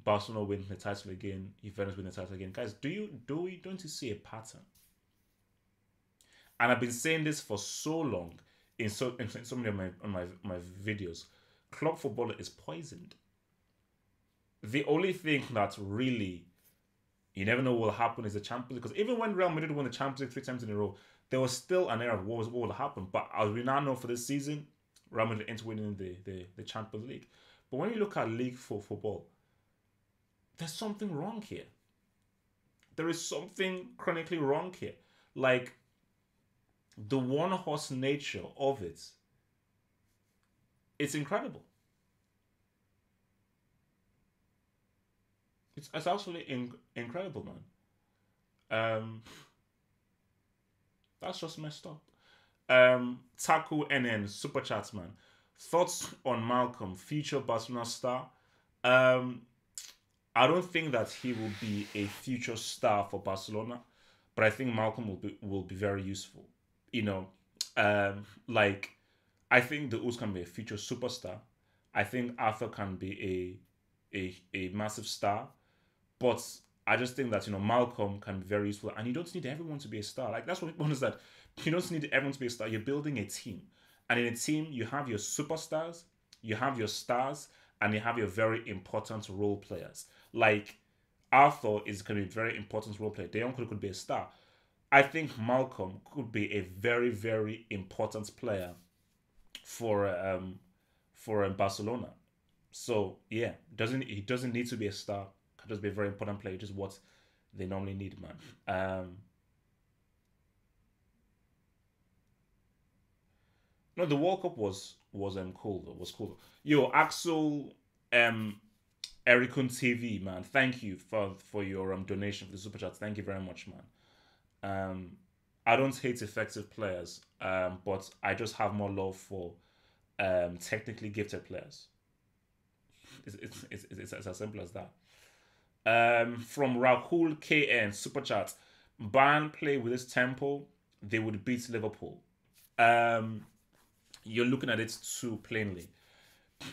Barcelona win the title again, Juventus win the title again. Guys, don't you see a pattern? And I've been saying this for so long in so many of my videos. Club football is poisoned. The only thing that really you never know what will happen is the Champions League. Because even when Real Madrid won the Champions League 3 times in a row, there was still an era of what will happen. But as we now know for this season, Real Madrid ain't winning the Champions League. But when you look at league for football, there's something wrong here. There is something chronically wrong here. Like the one horse nature of it's incredible. It's absolutely incredible, man. Um, that's just messed up. Taku NN super chats, man. Thoughts on Malcolm, future Barcelona star? Um, I don't think that he will be a future star for Barcelona, but I think Malcolm will be very useful. You know, like I think the Us can be a future superstar. I think Arthur can be a massive star, but I just think that Malcolm can be very useful, and you don't need everyone to be a star. Like that's what people understand. You don't need everyone to be a star. You're building a team, and in a team you have your superstars, you have your stars, and you have your very important role players. Like Arthur is going to be a very important role player. Deon could be a star. I think Malcolm could be a very very important player for Barcelona. So yeah, doesn't he doesn't need to be a star. Can just be a very important player, which is what they normally need, man. No, the World Cup was cool though. Was cool. Yo, Axel Ericun TV, man. Thank you for your donation for the super chat. Thank you very much, man. Um, I don't hate effective players, but I just have more love for technically gifted players. It's as simple as that. From Rahul KN Super Chat, Bayern play with this tempo, they would beat Liverpool. Um, you're looking at it too plainly.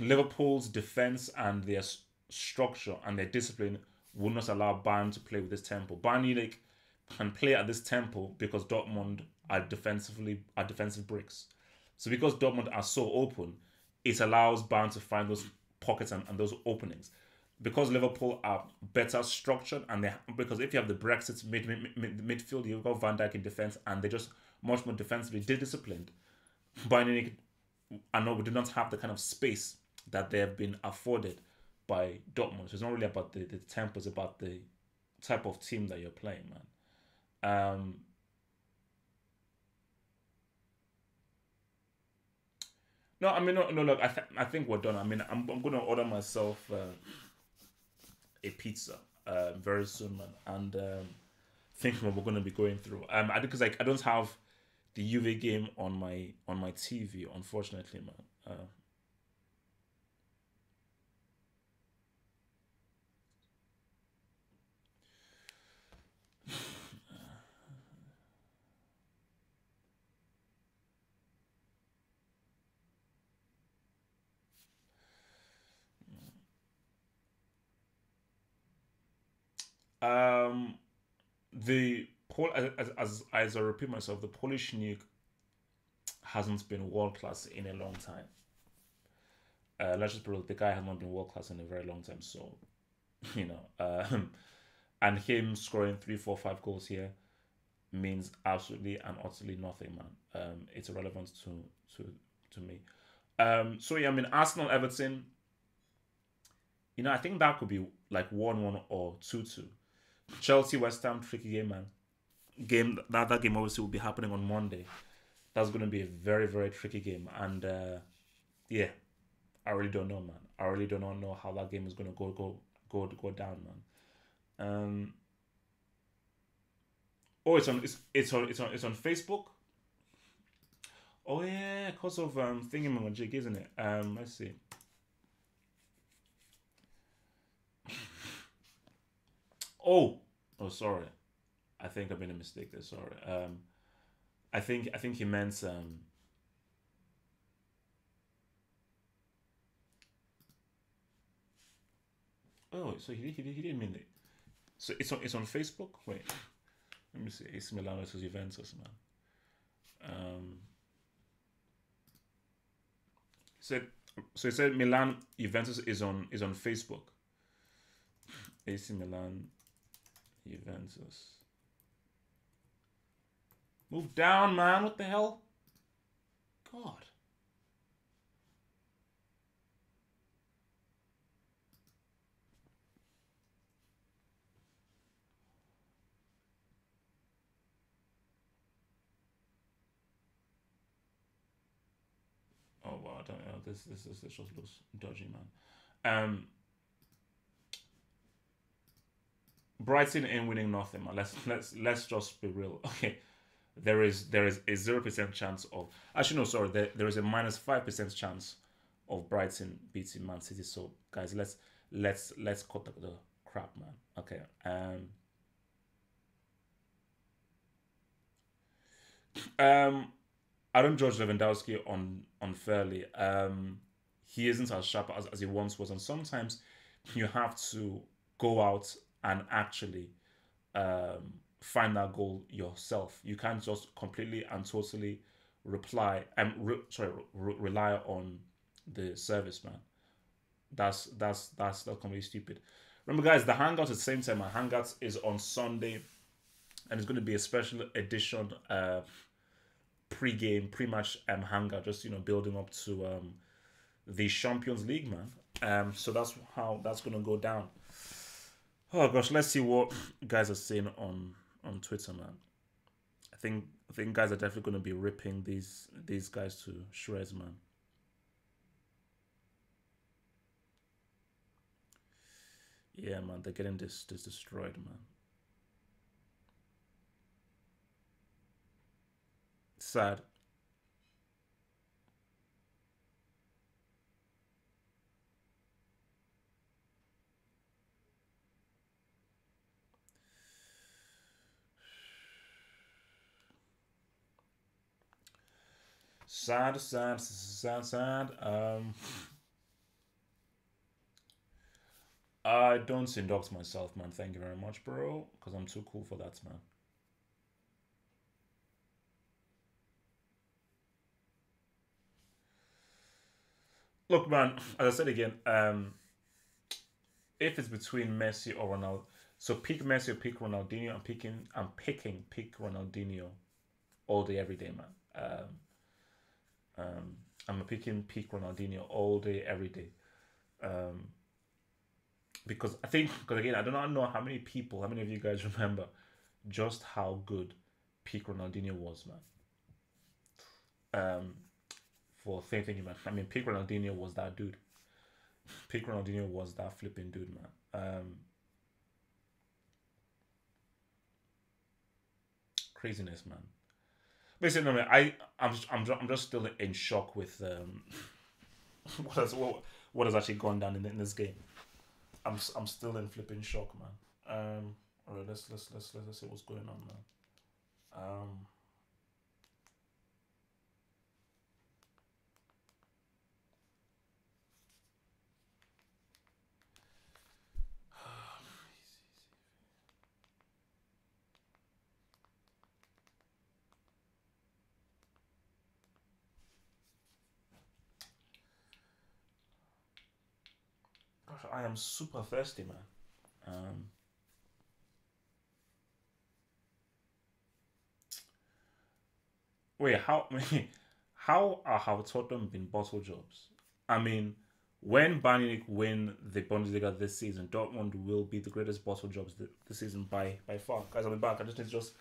Liverpool's defense and their structure and their discipline would not allow Bayern to play with this tempo. Bayern Munich can play at this tempo because Dortmund are defensive bricks. So because Dortmund are so open, it allows Bayern to find those pockets and those openings. Because Liverpool are better structured and because if you have the Brexit midfield, you've got Van Dijk in defense and they're just much more defensively disciplined. Bayern Munich, I know we do not have the kind of space that they have been afforded by Dortmund. So it's not really about the tempo, it's about the type of team that you're playing, man. No, I mean, no, no. Look, I think we're done. I mean, I'm gonna order myself a pizza very soon, man, and thinking what we're gonna be going through. I think because like I don't have the UV game on my TV, unfortunately, man. Um, the as I repeat myself, the Polish nuke hasn't been world class in a long time. Let's just put it, the guy has not been world class in a very long time. So you know, and him scoring three, four, five goals here means absolutely and utterly nothing, man. It's irrelevant to to me. So yeah, I mean Arsenal Everton. I think that could be like 1-1 or 2-2. Chelsea West Ham tricky game, man. That game obviously will be happening on Monday. That's going to be a very very tricky game, and yeah, I really don't know, man. I really do not know how that game is going to go down, man. Oh, it's on Facebook. Oh yeah, cause of thingamajig, isn't it? Let's see. Oh, sorry. I think I made a mistake there. Sorry. I think he meant Oh, so he didn't mean it. So it's on Facebook. Wait, let me see. AC Milan versus Juventus, man. Um, said so. It said Milan Juventus is on Facebook. AC Milan Juventus. Move down, man. What the hell? God. Oh wow. I don't know. This just looks dodgy, man. Um. Brighton ain't winning nothing, man. Let's just be real. Okay, there is a 0% chance of, actually no, sorry, there is a -5% chance of Brighton beating Man City. So guys, let's cut the crap, man. Okay. Um I don't judge Lewandowski unfairly. He isn't as sharp as he once was, and sometimes you have to go out and actually find that goal yourself. You can't just completely and totally rely on the service, man. That's completely stupid. Remember, guys, the Hangouts at the same time. My Hangouts is on Sunday, and it's going to be a special edition pre-game, pre-match hangout, just building up to the Champions League, man. So that's how that's going to go down. Oh gosh, let's see what guys are saying on Twitter, man. I think guys are definitely going to be ripping these guys to shreds, man. Yeah, man, they're getting this destroyed, man. Sad. Sad, sad, sad, sad. I don't induct myself, man. Thank you very much, bro. Because I'm too cool for that, man. Look, man. As I said again, if it's between Messi or Ronaldo, so pick Messi or pick Ronaldinho. I'm picking pick Ronaldinho all day, every day, man. I'm picking pick Ronaldinho all day, every day. Um, because I think, because again, I do not know how many of you guys remember just how good peak Ronaldinho was, man. Um, for thinking, man. I mean, peak Ronaldinho was that dude. Peak Ronaldinho was that flipping dude, man. Craziness, man. Basically, no, man, I'm just still in shock with what has actually gone down in this game. I'm still in flipping shock, man. All right, let's see what's going on, man. Um, gosh, I am super thirsty, man. Um, wait, how how have Tottenham been bottle jobs? I mean, when Bayern Munich win the Bundesliga this season, Dortmund will be the greatest bottle jobs this season by far. Guys, I'll be back. I just need to just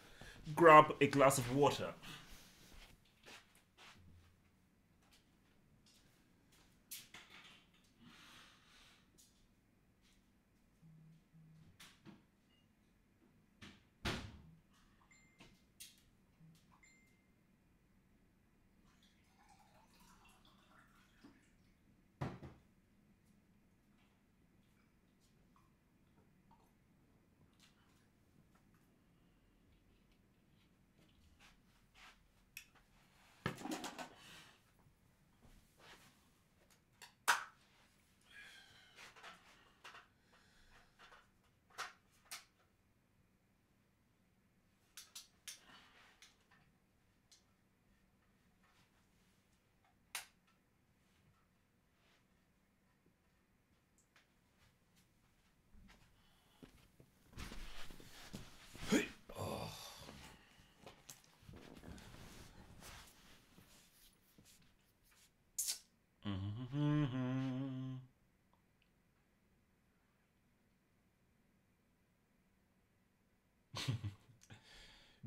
grab a glass of water.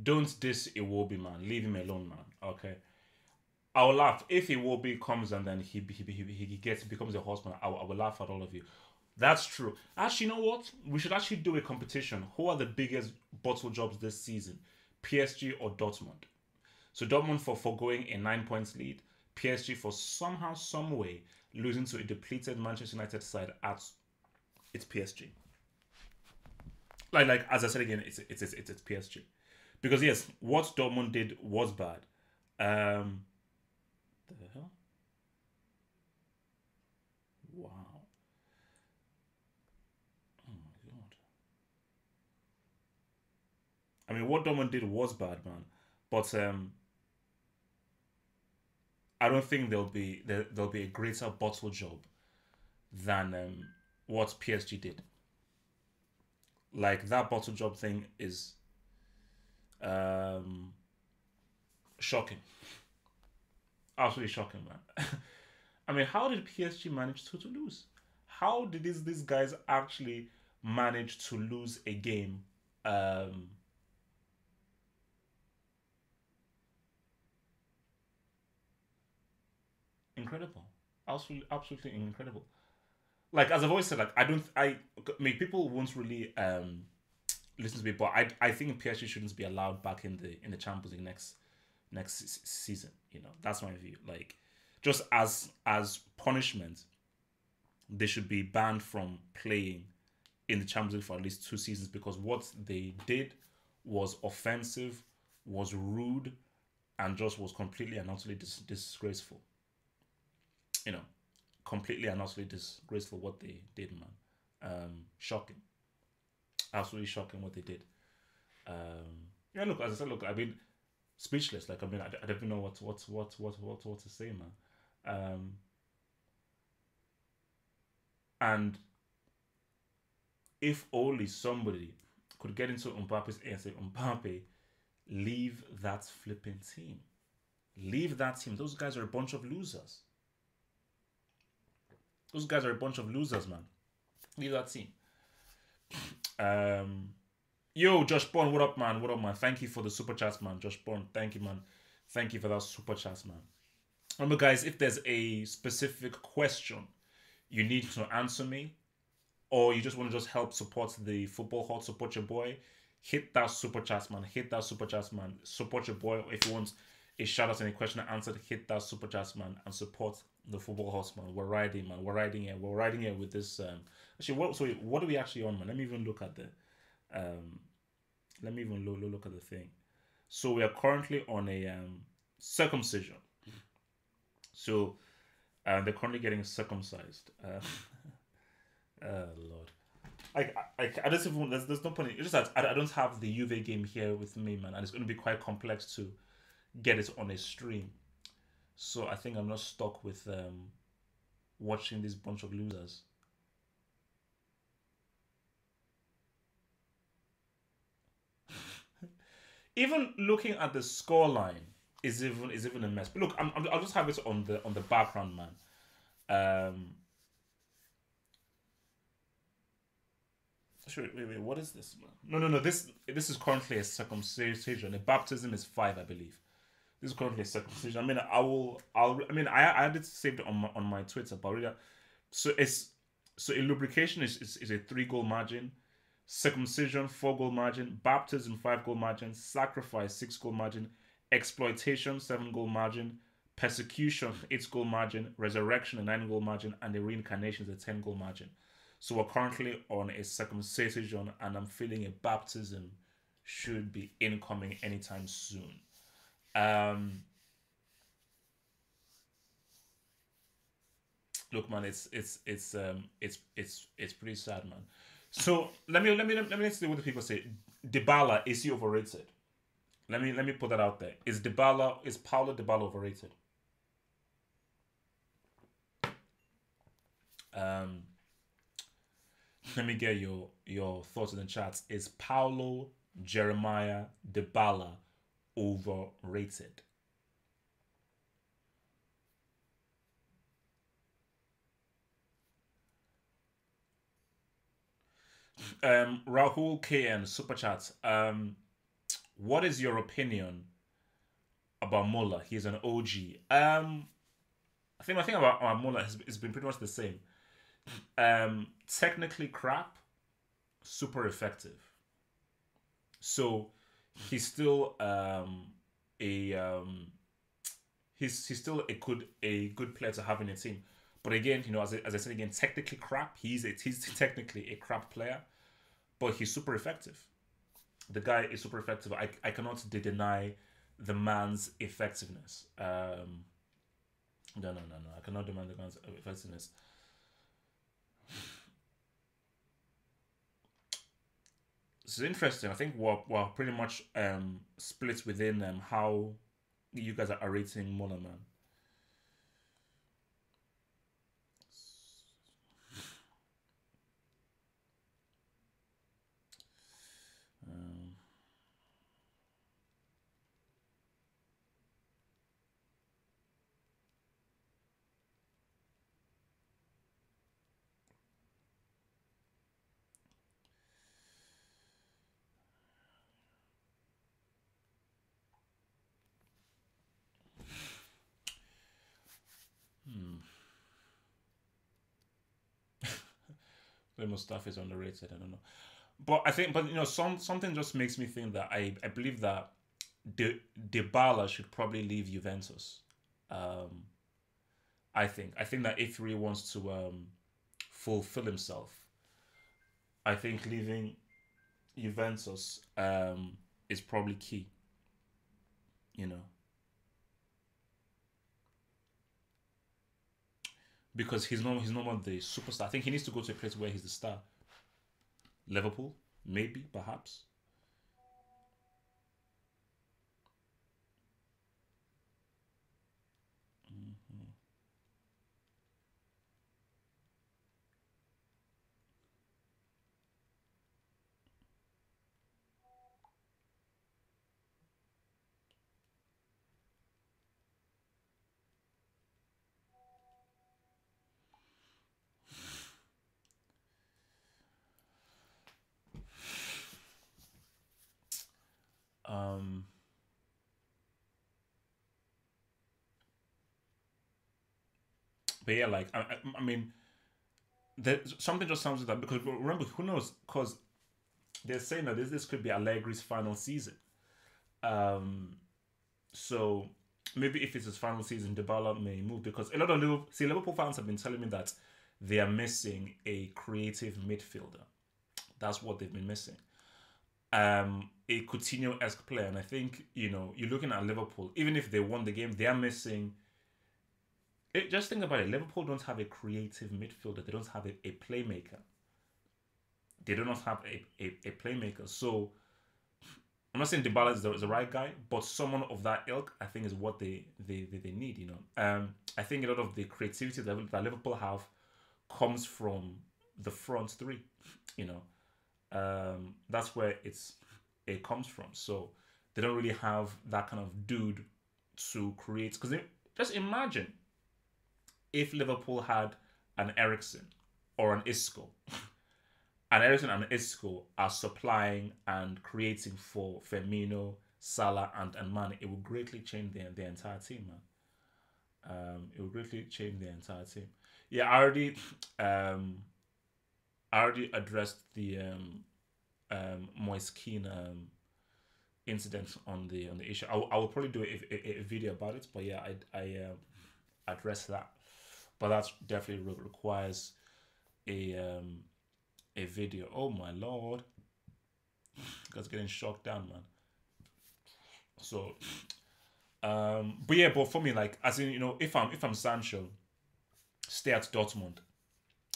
Don't diss Iwobi, man. Leave him alone, man. Okay. I'll laugh if Iwobi comes and then he becomes a horseman. I will laugh at all of you. That's true. Actually, you know what? We should actually do a competition. Who are the biggest bottle jobs this season? PSG or Dortmund? So Dortmund for going a 9 points lead, PSG for somehow, some way losing to a depleted Manchester United side at its PSG. Like as I said again, it's PSG. Because yes, what Dortmund did was bad. Um, the hell? Wow. Oh my god. I mean, what Dortmund did was bad, man. But I don't think there'll be a greater bottle job than what PSG did. Like that bottle job thing is um, shocking, absolutely shocking, man. I mean, how did PSG manage to lose? How did these guys actually manage to lose a game? Um, Incredible, absolutely incredible. Like as I've always said, like I mean, people won't really listen to me, but I think PSG shouldn't be allowed back in the Champions League next season. You know, that's my view. Like, just as punishment, they should be banned from playing in the Champions League for at least 2 seasons because what they did was offensive, was rude, and just was completely and utterly disgraceful. You know, completely and utterly disgraceful what they did, man. Shocking, absolutely shocking what they did. Yeah, look, as I said, look, I mean, speechless. Like, I mean, I don't even know what to say, man. Um, and if only somebody could get into Mbappe's ear and say, Mbappe, leave that flipping team. Leave that team. Those guys are a bunch of losers. Those guys are a bunch of losers, man. Leave that team. Um, Yo, Josh Bond, what up, man? What up, man? Thank you for the super chats, man. Josh Bond, thank you, man. Thank you for that super chats, man. Remember, guys, if there's a specific question you need to answer me, or you just want to just help support the football hot, support your boy, hit that super chat, man. Hit that super chat, man. Support your boy. If you want a shout out and a question answered, hit that super chat, man, and support the football horse, man. We're riding, man. We're riding here. We're riding here with this. Actually, what are we actually on, man? Let me even look at the. Um, Let me even look at the thing. So we are currently on a circumcision. So they're currently getting circumcised. Lord. I just even there's no point. It's just that I don't have the UV game here with me, man, and it's going to be quite complex to get it on a stream. So I think I'm not stuck with watching this bunch of losers. Even looking at the scoreline is even a mess. But look, I'll just have it on the background, man. Um, wait, what is this, man? No. This is currently a circumcision. A baptism is 5, I believe. This is currently a circumcision. I mean, I mean, I had it saved on my Twitter, but really, so it's so a lubrication is a 3 goal margin, circumcision 4 goal margin, baptism 5 goal margin, sacrifice 6 goal margin, exploitation 7 goal margin, persecution 8 goal margin, resurrection a 9 goal margin, and the reincarnation is a 10 goal margin. So we're currently on a circumcision, and I'm feeling a baptism should be incoming anytime soon. Um, Look, man, it's pretty sad, man. So let me see what the people say. Dybala, is he overrated? Let me put that out there. Is Paulo Dybala overrated? Um, Let me get your thoughts in the chats. Is Paulo Jeremiah Dybala overrated? Rahul KN super chat. What is your opinion about Muller? He's an OG. I think my thing about Muller has been pretty much the same. Technically crap, super effective. So he's still a he's still a good player to have in a team. But again, as I said again, technically crap. He's technically a crap player, but he's super effective. The guy is super effective. I cannot deny the man's effectiveness. No. I cannot deny the man's effectiveness. It's interesting. I think we're pretty much split within how you guys are rating Muller, man. Um, hmm. Most stuff is underrated. I don't know, but something just makes me think that I believe that Dybala should probably leave Juventus. Um, I think that if he really wants to fulfill himself, I think leaving Juventus is probably key. You know, because he's no more the superstar. I think he needs to go to a place where he's the star. Liverpool, maybe, perhaps. Mhm. Um, but yeah, like I mean, something just sounds like that because remember, who knows? Because they're saying that this could be Allegri's final season. Um, so maybe if it's his final season, Dybala may move because a lot of Liverpool fans have been telling me that they are missing a creative midfielder. That's what they've been missing. A Coutinho-esque player, and I think you're looking at Liverpool. Even if they won the game, they are missing. Just think about it. Liverpool don't have a creative midfielder. They don't have a playmaker. They do not have a playmaker. So I'm not saying Dybala is the right guy, but someone of that ilk, I think, is what they need. I think a lot of the creativity that Liverpool have comes from the front three. You know, that's where it comes from. So they don't really have that kind of dude to create. Because just imagine if Liverpool had an Ericsson or an Isco, and Ericsson and Isco are supplying and creating for Firmino, Salah, and Mane, it will greatly change the entire team, man. It will greatly change the entire team. Yeah, um, I already addressed the Moise Kean incident on the issue. I will probably do a video about it, but yeah, I address that. But that definitely requires a a video. Oh my lord, that's getting shocked down, man. So, but yeah, but for me, like, as in, if I'm Sancho, stay at Dortmund.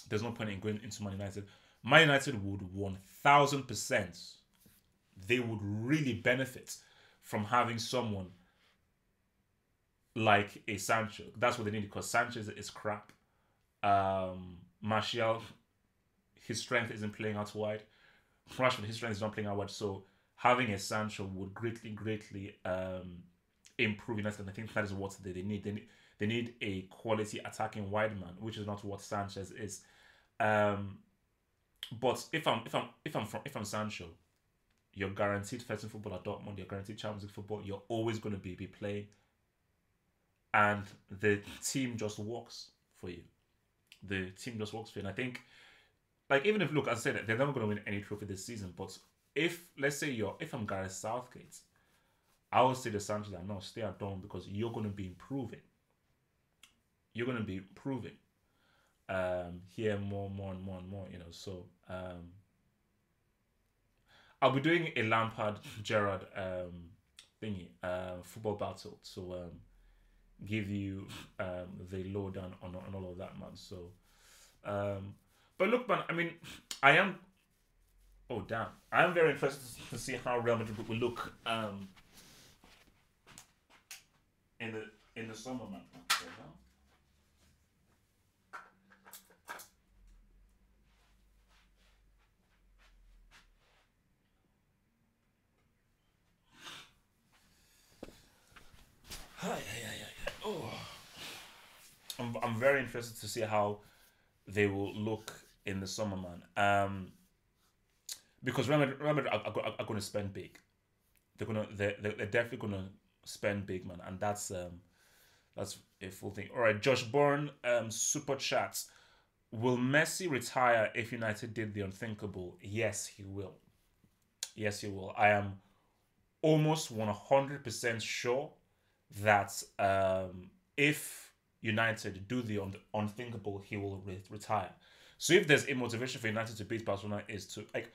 There's no point in going into Man United. Man United would 1,000%. They would really benefit from having someone like a Sancho. That's what they need because Sanchez is crap. Martial, his strength isn't playing out wide. Rashford, his strength is not playing out wide. So having a Sancho would greatly, greatly improve United. And I think that is what they need. They need a quality attacking wide man, which is not what Sanchez is. Um, but if I'm Sancho, you're guaranteed first in football at Dortmund. You're guaranteed Champions League football. You're always going to be playing, and the team just works for you the team just works for you. And I think, like, even if, look, as I said, they're never going to win any trophy this season, but if, let's say, if I'm Gareth Southgate, I would say to Sanchez that no, stay at Dortmund because you're going to be improving. You're going to be improving here more and more and more, So I'll be doing a Lampard Gerrard thingy, football battle. So give you the lowdown on all of that, man. So, but look, man. I mean, I am. Oh damn! I am very interested to see how Real Madrid will look in the summer, man. Oh, I'm very interested to see how they will look in the summer, man. Because Real Madrid are going to spend big. They're definitely going to spend big, man, and that's a full thing. All right, Josh Bourne, super chats. Will Messi retire if United did the unthinkable? Yes, he will. Yes, he will. I am almost 100% sure that if United do the unthinkable, he will retire. So if there's a motivation for United to beat Barcelona is to, like,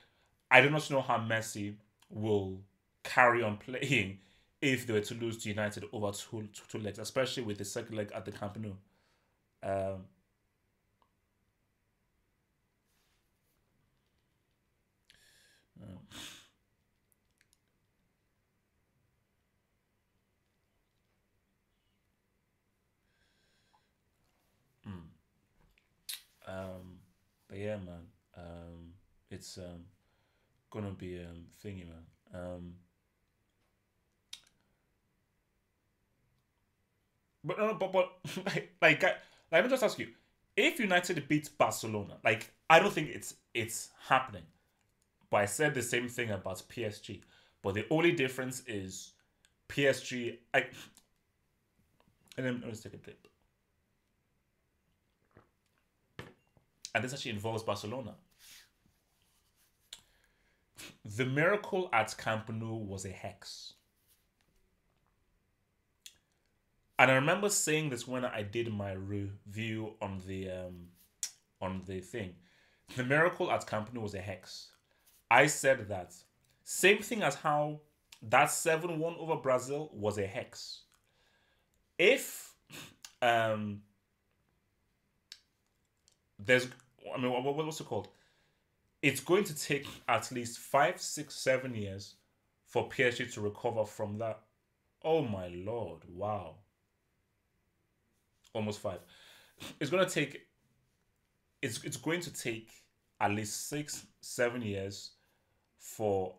I do not know how Messi will carry on playing if they were to lose to United over two legs, especially with the second leg at the Camp Nou. Um, um, mm, but yeah, man, it's gonna be thingy, man. But no, but like, let me just ask you: if United beat Barcelona, like, I don't think it's happening. But I said the same thing about PSG. But the only difference is PSG. And then let's take a clip. And this actually involves Barcelona. The miracle at Camp Nou was a hex. And I remember saying this when I did my review on the thing. The miracle at Camp Nou was a hex. I said that same thing as how that 7-1 over Brazil was a hex. If um there's I mean what's it called? It's going to take at least 5, 6, 7 years for PSG to recover from that. Oh my lord! Wow, almost five. It's gonna take. It's going to take at least 6, 7 years for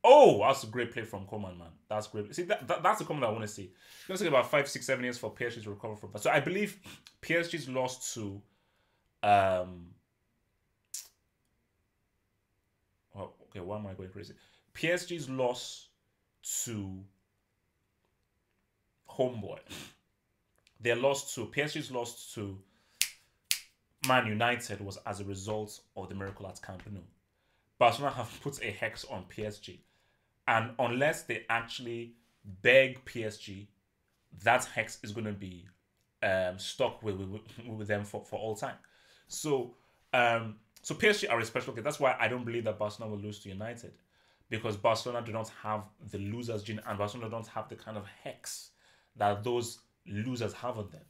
Oh, that's a great play from Coman, man. That's great. See, that's the comment I want to see. It's going to take about 5, 6, 7 years for PSG to recover from that. So I believe PSG's lost to um. Oh, okay, why am I going crazy? PSG's loss to Homeboy. Their loss to PSG's loss to Man United was as a result of the miracle at Camp Nou. Barcelona have put a hex on PSG, and unless they actually beg PSG, that hex is going to be stuck with them for all time. So so PSG are a special case. That's why I don't believe that Barcelona will lose to United, because Barcelona do not have the losers gene, and Barcelona don't have the kind of hex that those losers have on them.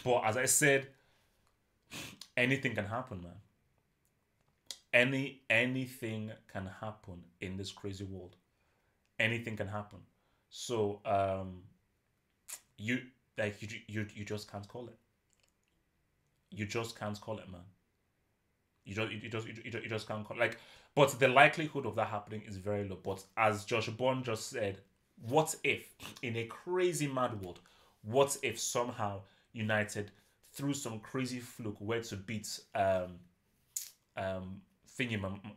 But as I said, anything can happen, man. Anything can happen in this crazy world. Anything can happen. So you you just can't call it. You just can't call it, man. You just can't call, like. But the likelihood of that happening is very low. But as Josh Bond just said, what if in a crazy mad world, what if somehow United through some crazy fluke were to beat thingy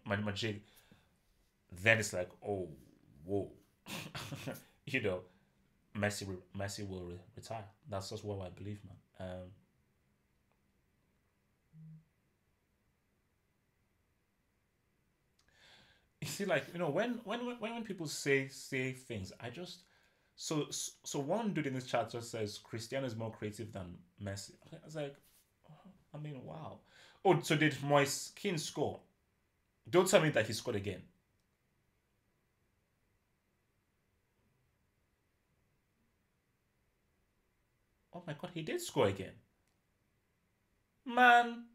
Majig, then it's like, oh, whoa, you know, Messi will retire. That's just what I believe, man. see, like, when people say things, I just so one dude in this chat just says Cristiano is more creative than Messi. I was like, I mean, wow. Oh, so did Moise Kean score? Don't tell me that he scored again. Oh my god, he did score again. Man.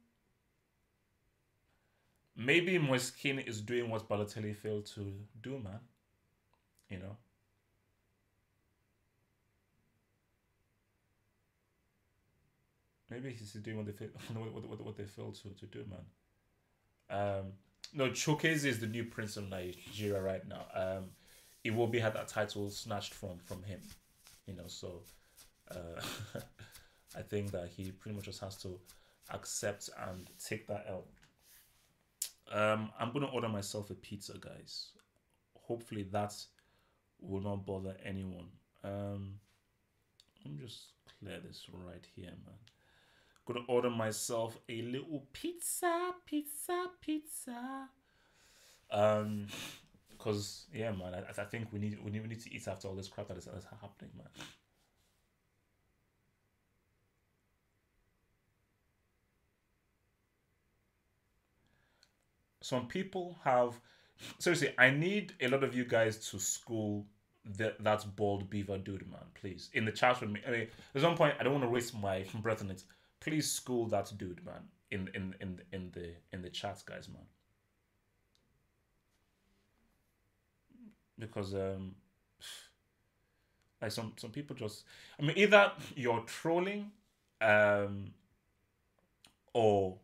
Maybe Moise Kean is doing what Balotelli failed to do, man. You know? Maybe he's doing what they what they failed to do, man. No, Chokeze is the new prince of Nigeria right now. Iwobi had that title snatched from him, So uh, I think that he pretty much just has to accept and take that L. I'm gonna order myself a pizza, guys. Hopefully that will not bother anyone. Let me just clear this right here, man. Gonna order myself a little pizza. Because yeah, man, I think we need to eat after all this crap that is happening, man. Some people have seriously. I need a lot of you guys to school that bald beaver dude, man. Please, in the chat with me. I mean, there's one point I don't want to waste my breath on it. Please school that dude, man. In the chats, guys, man. Because like some people just, I mean, either you're trolling, or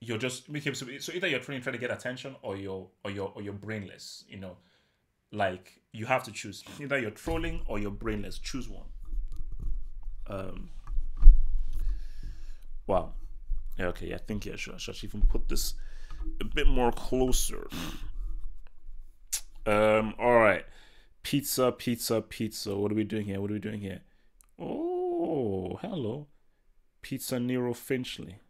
you're just making so either you're trying to get attention, or you're brainless. Like you have to choose. Either you're trolling or you're brainless. Choose one. Wow. Yeah, okay, yeah, I think I should even put this a bit more closer. All right. Pizza. What are we doing here? Oh, hello. Pizza Nero Finchley.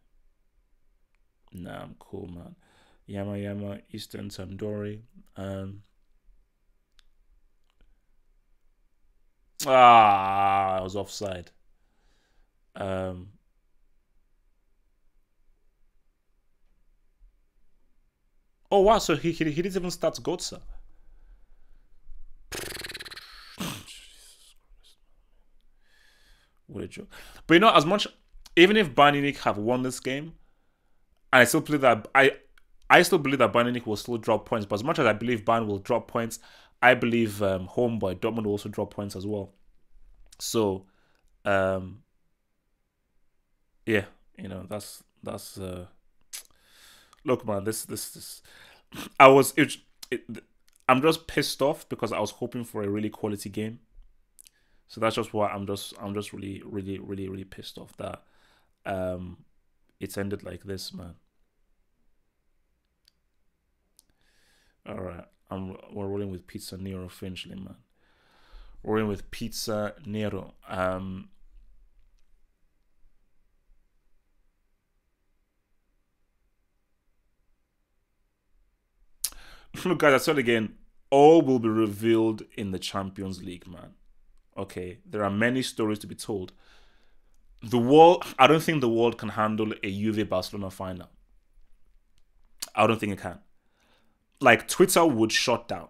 Nah, I'm cool, man. Yama, Eastern Tandoori. I was offside. Oh wow, so he didn't even start Gotsa. What a joke. But as much, even if Bayern Munich have won this game, and I still believe that I still believe that Bayern Munich will still drop points. But as much as I believe Bayern will drop points, I believe homeboy Dortmund will also drop points as well. So, yeah, that's look, man, this I'm just pissed off because I was hoping for a really quality game. So that's just why I'm just really pissed off that it's ended like this, man. All right, we're rolling with Pizza Nero Finchley, man. We're rolling with Pizza Nero. Look, guys, I said again, all will be revealed in the Champions League, man. Okay, there are many stories to be told. I don't think the world can handle a Juve Barcelona final. I don't think it can. Like, Twitter would shut down.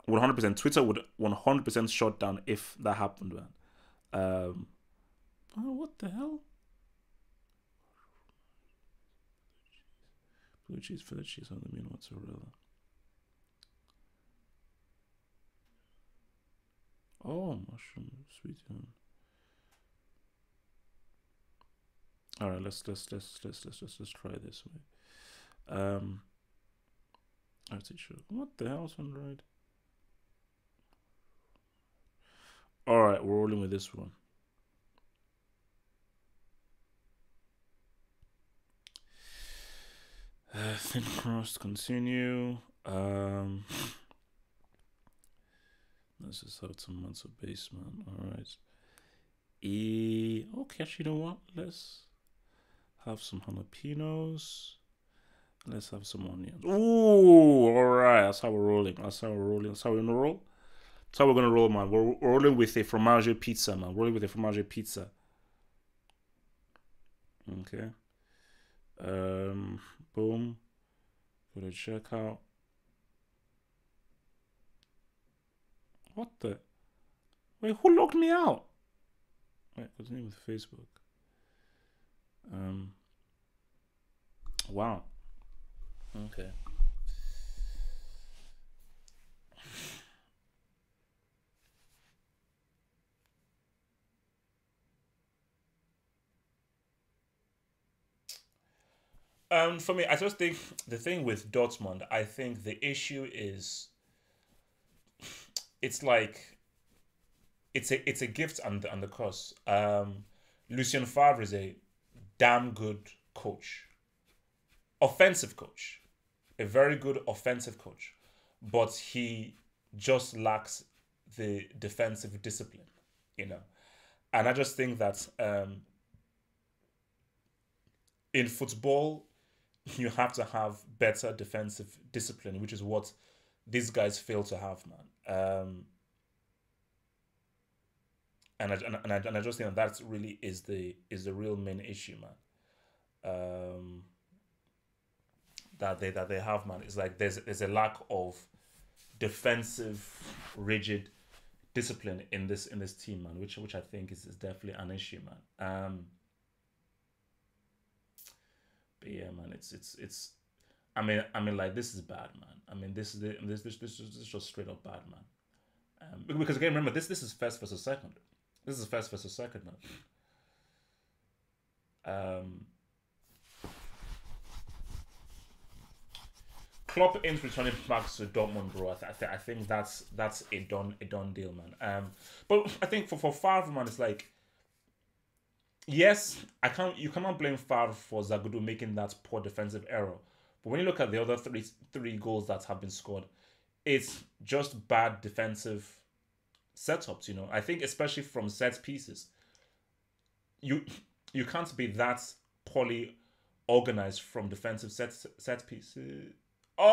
100%. Twitter would 100% shut down if that happened, man. What the hell? Blue cheese, feta cheese on the mean mozzarella. Oh, mushroom, sweet. All right, let's try this way. What the hell's on right? All right, we're rolling with this one. Thin crust, continue. This is how tomato base, man. All right. Okay, actually, you know what? Let's have some jalapenos. Let's have some onions. Ooh, all right. That's how we're rolling. That's how we're rolling. That's how we're gonna roll. That's how we're gonna roll, man. We're rolling with a fromage pizza, man. We're rolling with a fromage pizza. Okay. Um, boom. Go to checkout. What the? Wait, who logged me out? Wait, continue with Facebook. Um. Wow. Okay. For me, I just think the thing with Dortmund, I think the issue is it's like it's a gift and the curse. Lucien Favre is a damn good coach, offensive coach, a very good offensive coach, but he just lacks the defensive discipline, you know. And I just think that in football, you have to have better defensive discipline, which is what these guys fail to have, man. And I just think that really is the real main issue, man. That they have, man. It's like there's a lack of defensive, rigid discipline in this team, man. Which I think is definitely an issue, man. But yeah, man, it's. I mean, like this is bad, man. I mean, this is just straight up bad, man. Because again, remember this is first versus second. This is first versus second, man. Um, Klopp ain't returning back to Dortmund, bro. I think that's a done deal, man. But I think for Favre, man, it's like yes, you cannot blame Favre for Zagudu making that poor defensive error. But when you look at the other three goals that have been scored, it's just bad defensive setups. I think especially from set pieces, you you can't be that poorly organized from defensive set pieces. Oh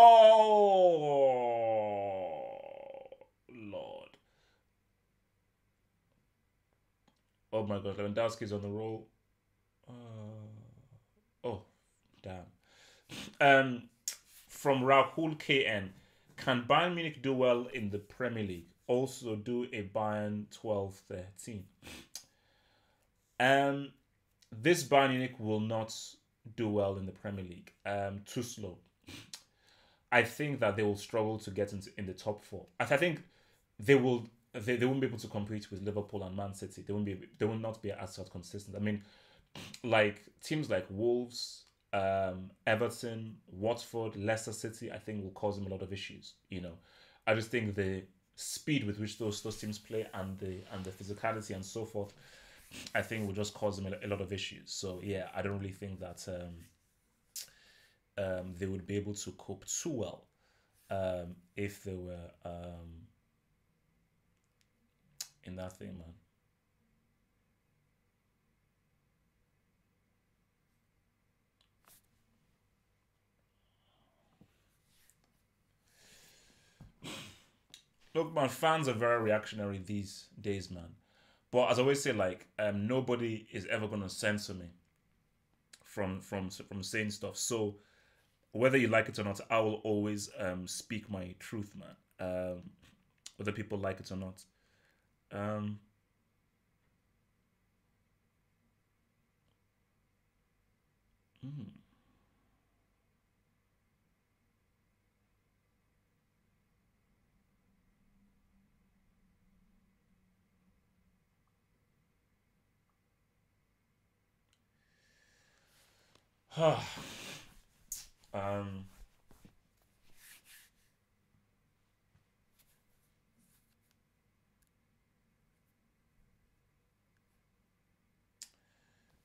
Lord! Oh my God! Lewandowski's on the roll. Oh damn! Um, from Rahul KN, can Bayern Munich do well in the Premier League? Also, do a Bayern 12-13. Um, this Bayern Munich will not do well in the Premier League. Too slow. I think that they will struggle to get into in the top four. I think they will. They won't be able to compete with Liverpool and Man City. They won't be. They will not be as consistent. I mean, like teams like Wolves, Everton, Watford, Leicester City, I think will cause them a lot of issues. I just think the speed with which those teams play and the physicality and so forth, I think will just cause them a lot of issues. So yeah, I don't really think that they would be able to cope too well if they were in that thing, man. Look, man, fans are very reactionary these days, man. But as I always say, like nobody is ever gonna censor me from saying stuff. So whether you like it or not, I will always speak my truth, man. Whether people like it or not. Um, mm. um,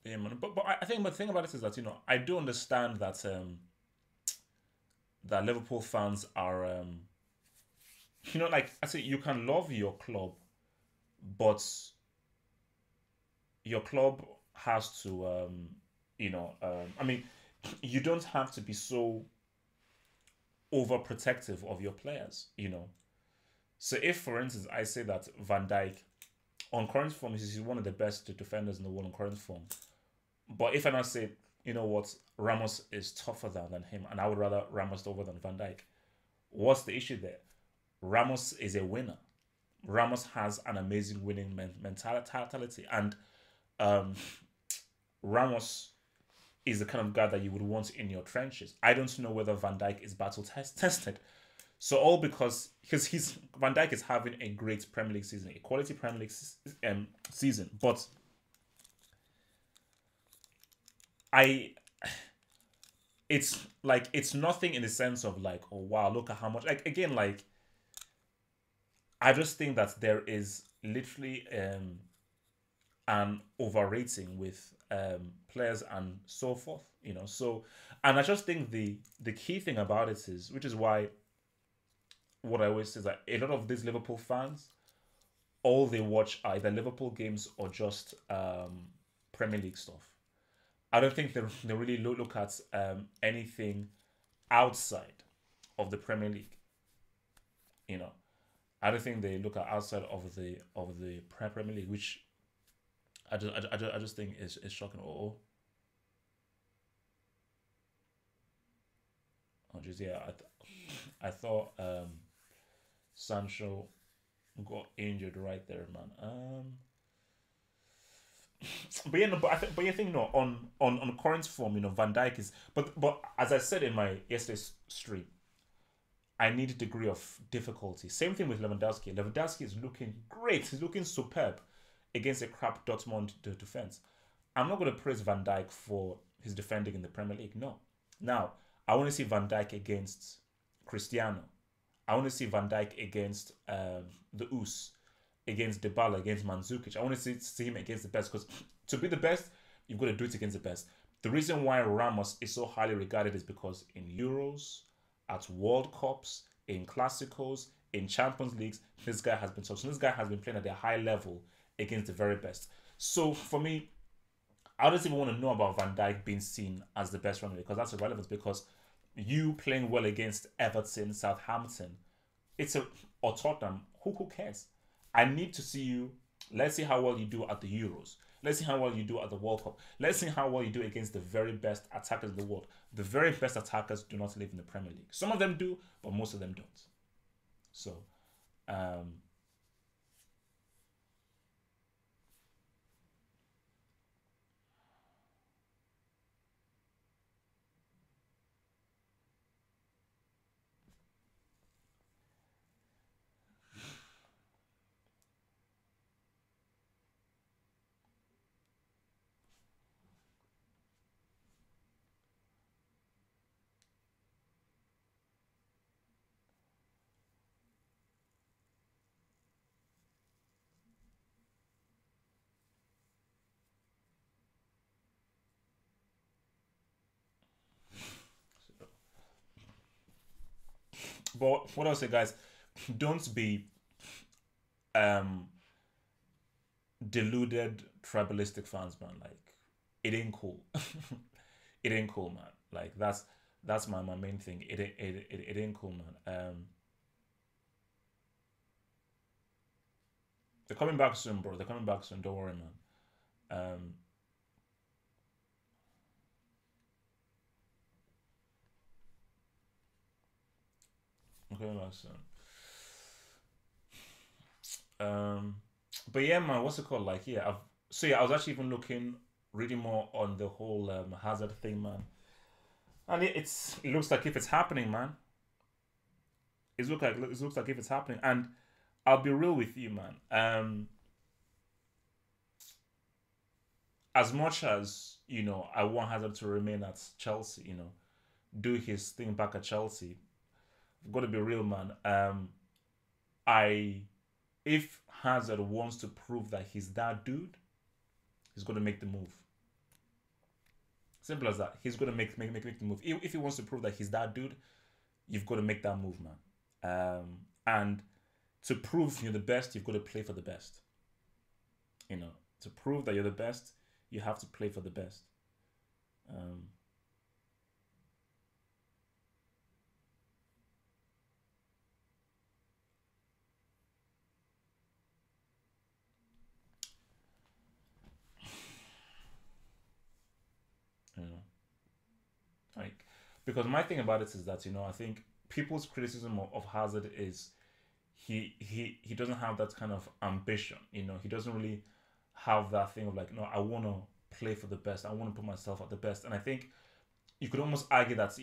yeah, man. But I think the thing about it is that I do understand that Liverpool fans are like I say you can love your club, but your club has to I mean you don't have to be so. overprotective of your players, you know. So if, for instance, I say that Van Dijk on current form is one of the best defenders in the world on current form, but if I now say, you know what, Ramos is tougher than him, and I would rather Ramos over than Van Dijk, what's the issue there? Ramos is a winner. Ramos has an amazing winning mentality, and um, Ramos is the kind of guy that you would want in your trenches. I don't know whether Van Dijk is tested. So all because he's Van Dijk is having a great Premier League season, a quality Premier League season, but I it's like it's nothing in the sense of like, oh wow, look at how much, like, again, like, I just think that there is literally an overrating with players and so forth, you know. So, and I just think the key thing about it is, which is why what I always say is that a lot of these Liverpool fans, all they watch are either Liverpool games or just Premier League stuff. I don't think they really look at anything outside of the Premier League. You know, I don't think they look at outside of the Premier League, which I just think is shocking. Oh, just yeah, I thought Sancho got injured right there, man. But yeah, no, but you think no on current form, you know, Van Dijk is, but as I said in my yesterday's stream, I need a degree of difficulty. Same thing with Lewandowski. Lewandowski is looking great. He's looking superb against a crap Dortmund defense. I'm not going to praise Van Dijk for his defending in the Premier League. No. Now, I want to see Van Dijk against Cristiano. I want to see Van Dijk against the Us, against Dybala, against Mandzukic. I want to see him against the best, because to be the best, you've got to do it against the best. The reason why Ramos is so highly regarded is because in Euros, at World Cups, in Classicals, in Champions Leagues, this guy has been so this guy has been playing at a high level against the very best. So for me, I don't even want to know about Van Dijk being seen as the best runner, because that's irrelevant, because you playing well against Everton, Southampton, or Tottenham, who cares? I need to see you. Let's see how well you do at the Euros. Let's see how well you do at the World Cup. Let's see how well you do against the very best attackers in the world. The very best attackers do not live in the Premier League. Some of them do, but most of them don't. So, um, but what else, guys? Don't be um deluded tribalistic fans, man. Like, it ain't cool. It ain't cool, man. Like, that's my main thing. It ain't cool, man. They're coming back soon, bro. They're coming back soon. Don't worry, man. Um, they're coming back soon. Um, but yeah, man. What's it called? Like, yeah. So yeah, I was actually even reading more on the whole Hazard thing, man. And it looks like if it's happening, man. It looks like if it's happening, and I'll be real with you, man. As much as I want Hazard to remain at Chelsea, do his thing back at Chelsea. I've got to be real, man. I If Hazard wants to prove that he's that dude, he's going to make the move. Simple as that. He's going to make the move. If he wants to prove that he's that dude, you've got to make that move, man. And to prove you're the best, you've got to play for the best. To prove that you're the best, you have to play for the best. Um, because my thing about it is that I think people's criticism of Hazard is he doesn't have that kind of ambition. He doesn't really have that thing of like, no, I want to play for the best. I want to put myself at the best. And I think you could almost argue that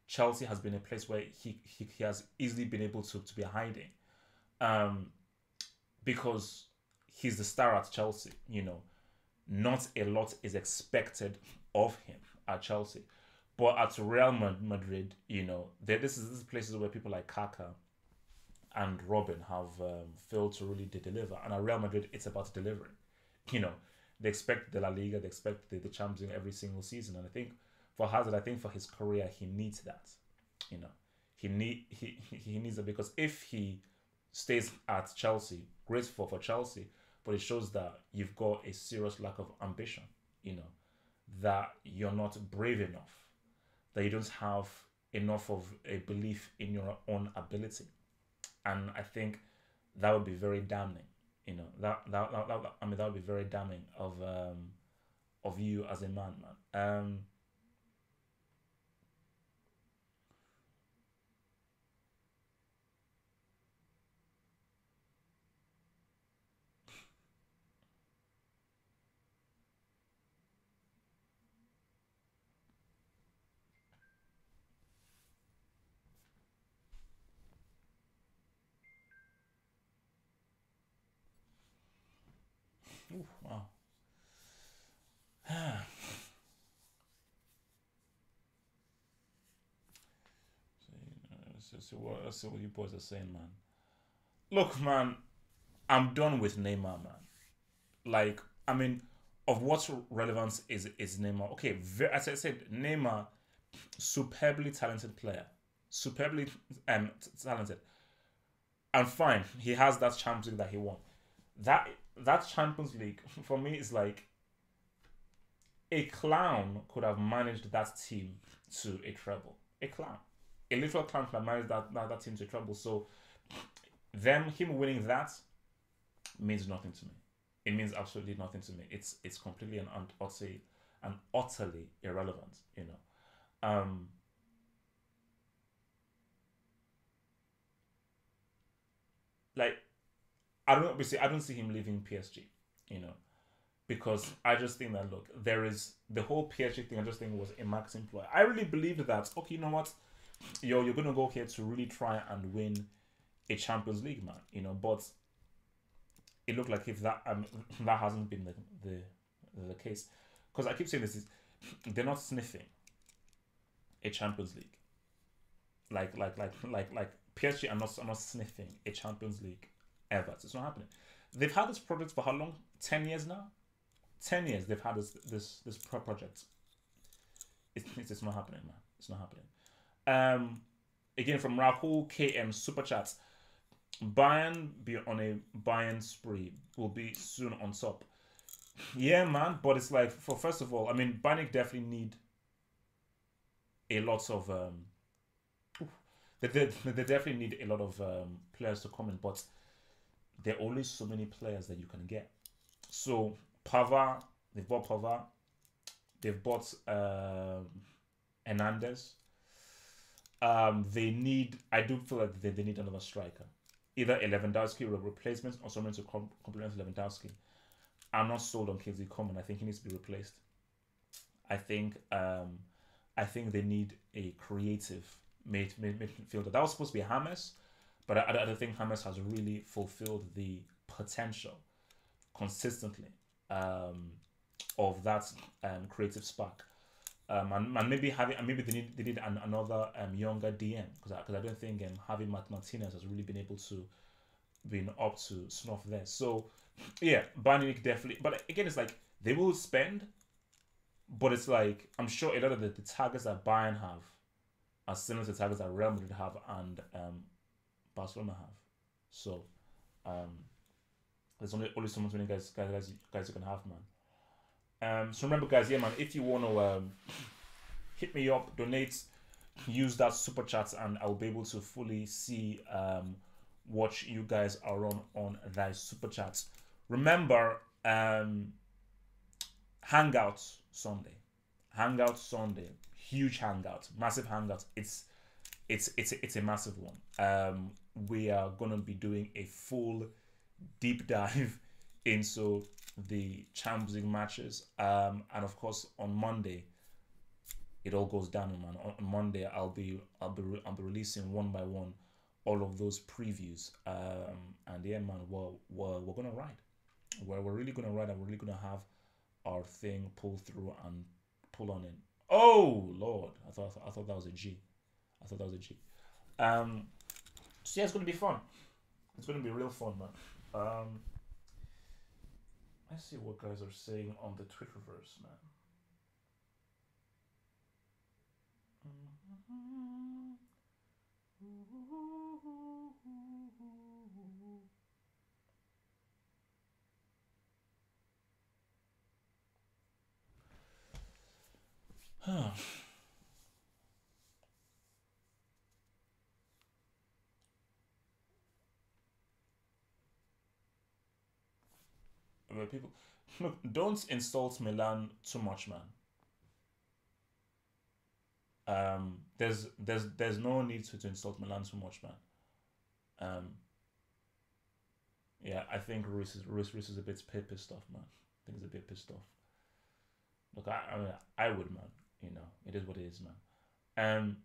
Chelsea has been a place where he has easily been able to be hiding, um, because he's the star at Chelsea. Not a lot is expected of him at Chelsea. But at Real Madrid, this is places where people like Kaka and Robin have failed to really deliver. And at Real Madrid, it's about delivering. You know, they expect the La Liga, they expect the Champions League every single season. And I think for Hazard, I think for his career, he needs that. He needs it, because if he stays at Chelsea, great for Chelsea, but it shows that you've got a serious lack of ambition. That you're not brave enough, that you don't have enough of a belief in your own ability. And I think that would be very damning. That would be very damning of you as a man. Ooh, wow. Let's see what you boys are saying, man. Look, man, I'm done with Neymar, man. Like, I mean, of what relevance is Neymar? Okay, as I said, Neymar, superbly talented player, superbly talented, and fine, he has that Champions League that he won. That that Champions League for me is like a clown could have managed that team to a treble. A clown, a literal clown could have managed that team to a treble. So him winning that means nothing to me. It means absolutely nothing to me. It's completely and utterly irrelevant. Um, like I don't see him leaving PSG. You know, because I just think that, look, there is the whole PSG thing. I just think was a marketing ploy. I really believed that. Okay, you know what? You're gonna go here to really try and win a Champions League, man. But it looked like if that hasn't been the case, because I keep saying this is they're not sniffing a Champions League, like PSG are not sniffing a Champions League ever. It's not happening. They've had this project for how long? 10 years now. 10 years they've had this project. It's not happening, man. It's not happening. Again from Rahul KM Super Chats. Bayern be on a Bayern spree. Will be soon on top. Yeah, man. But it's like, for first of all, I mean, Bayern definitely need a lot of they definitely need a lot of players to come in, but there are only so many players that you can get. So Pavard, they've bought Pavard, they've bought Hernandez. They need. I do feel like they need another striker, either a Lewandowski or a replacement, or someone to complement Lewandowski. I'm not sold on Kingsley Coman. I think he needs to be replaced. I think they need a creative midfielder. That was supposed to be James, but I don't think James has really fulfilled the potential consistently of that creative spark. And maybe they need another younger DM, because I don't think having Martinez has really been able to been up to snuff there. So yeah, Bayern Munich definitely. But again, it's like they will spend, but it's like I'm sure a lot of the targets that Bayern have are similar to the targets that Real Madrid have and Barcelona have. So there's only so much many guys you can have, man. So remember, guys, yeah, man, if you want to hit me up, donate, use that super chat, and I'll be able to fully see what you guys are on that super chats. Remember, Hangout Sunday. huge hangout, massive hangout. It's a massive one. We are gonna be doing a full deep dive into the Champions League matches. And of course on Monday it all goes down, man. On Monday I'll be releasing one by one all of those previews. And yeah, man, we're gonna ride. We're really gonna ride, and we're really gonna have our thing pull through and pull on in. Oh Lord, I thought that was a G. I thought that was a G. So yeah, it's gonna be fun. It's gonna be real fun, man. Let's see what guys are saying on the Twitterverse, man. Huh. But people, look, don't insult Milan too much, man. There's no need to insult Milan too much, man. Um, yeah, I think Ruiz is a bit pissed off, man. I think he's a bit pissed off. Look, I mean, I would, man. You know, it is what it is, man. Um,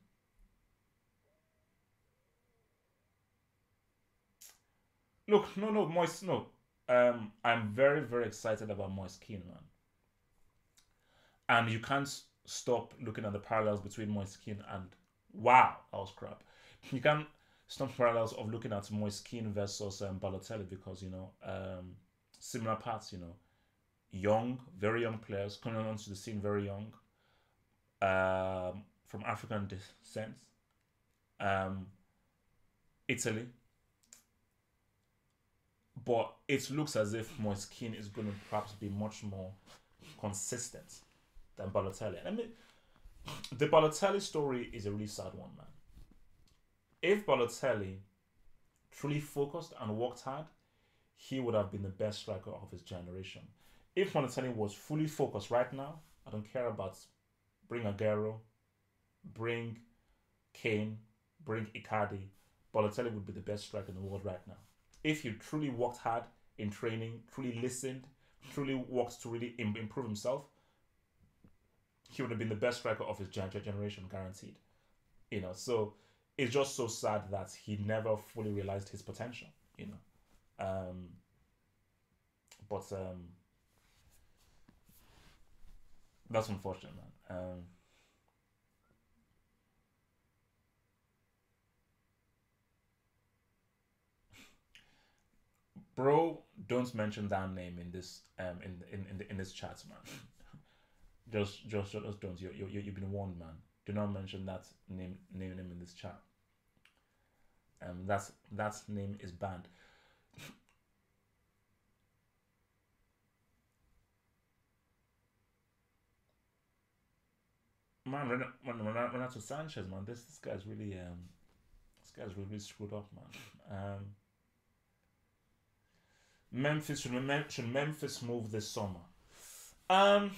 look, no, Moist, no. I'm very, very excited about Moist Keane, man. And you can't stop looking at the parallels between Moise Keane and wow, that was crap. You can't stop parallels of looking at Moise Keane versus Balotelli because similar paths. Young, very young players coming onto the scene very young, from African descent, um, Italy. But it looks as if Moise Keane is going to perhaps be much more consistent than Balotelli. And I mean, the Balotelli story is a really sad one, man. If Balotelli truly focused and worked hard, he would have been the best striker of his generation. If Balotelli was fully focused right now, I don't care about bring Aguero, bring Kane, bring Icardi, Balotelli would be the best striker in the world right now. If he truly worked hard in training, truly listened, truly worked to really improve himself, he would have been the best striker of his generation, guaranteed. So it's just so sad that he never fully realized his potential. You know, but that's unfortunate, man. Bro, don't mention that name in this in this chat, man. Just don't. You've been warned, man. Do not mention that name in this chat. That name is banned. Man, Renato Sanchez, man. This guy's really screwed up, man. Memphis should Memphis move this summer? Um,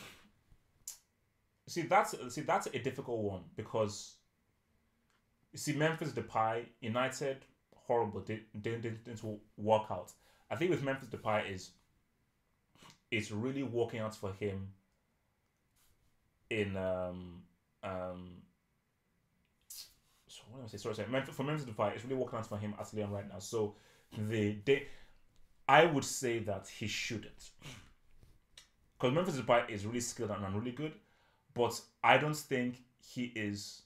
that's a difficult one because you see Memphis Depay United horrible didn't work out. I think with Memphis Depay is it's really working out for him in so what do I say? Sorry. For Memphis Depay, it's really working out for him at Leon right now. So they I would say that he shouldn't because Memphis Depay is really skilled and really good, but I don't think he is.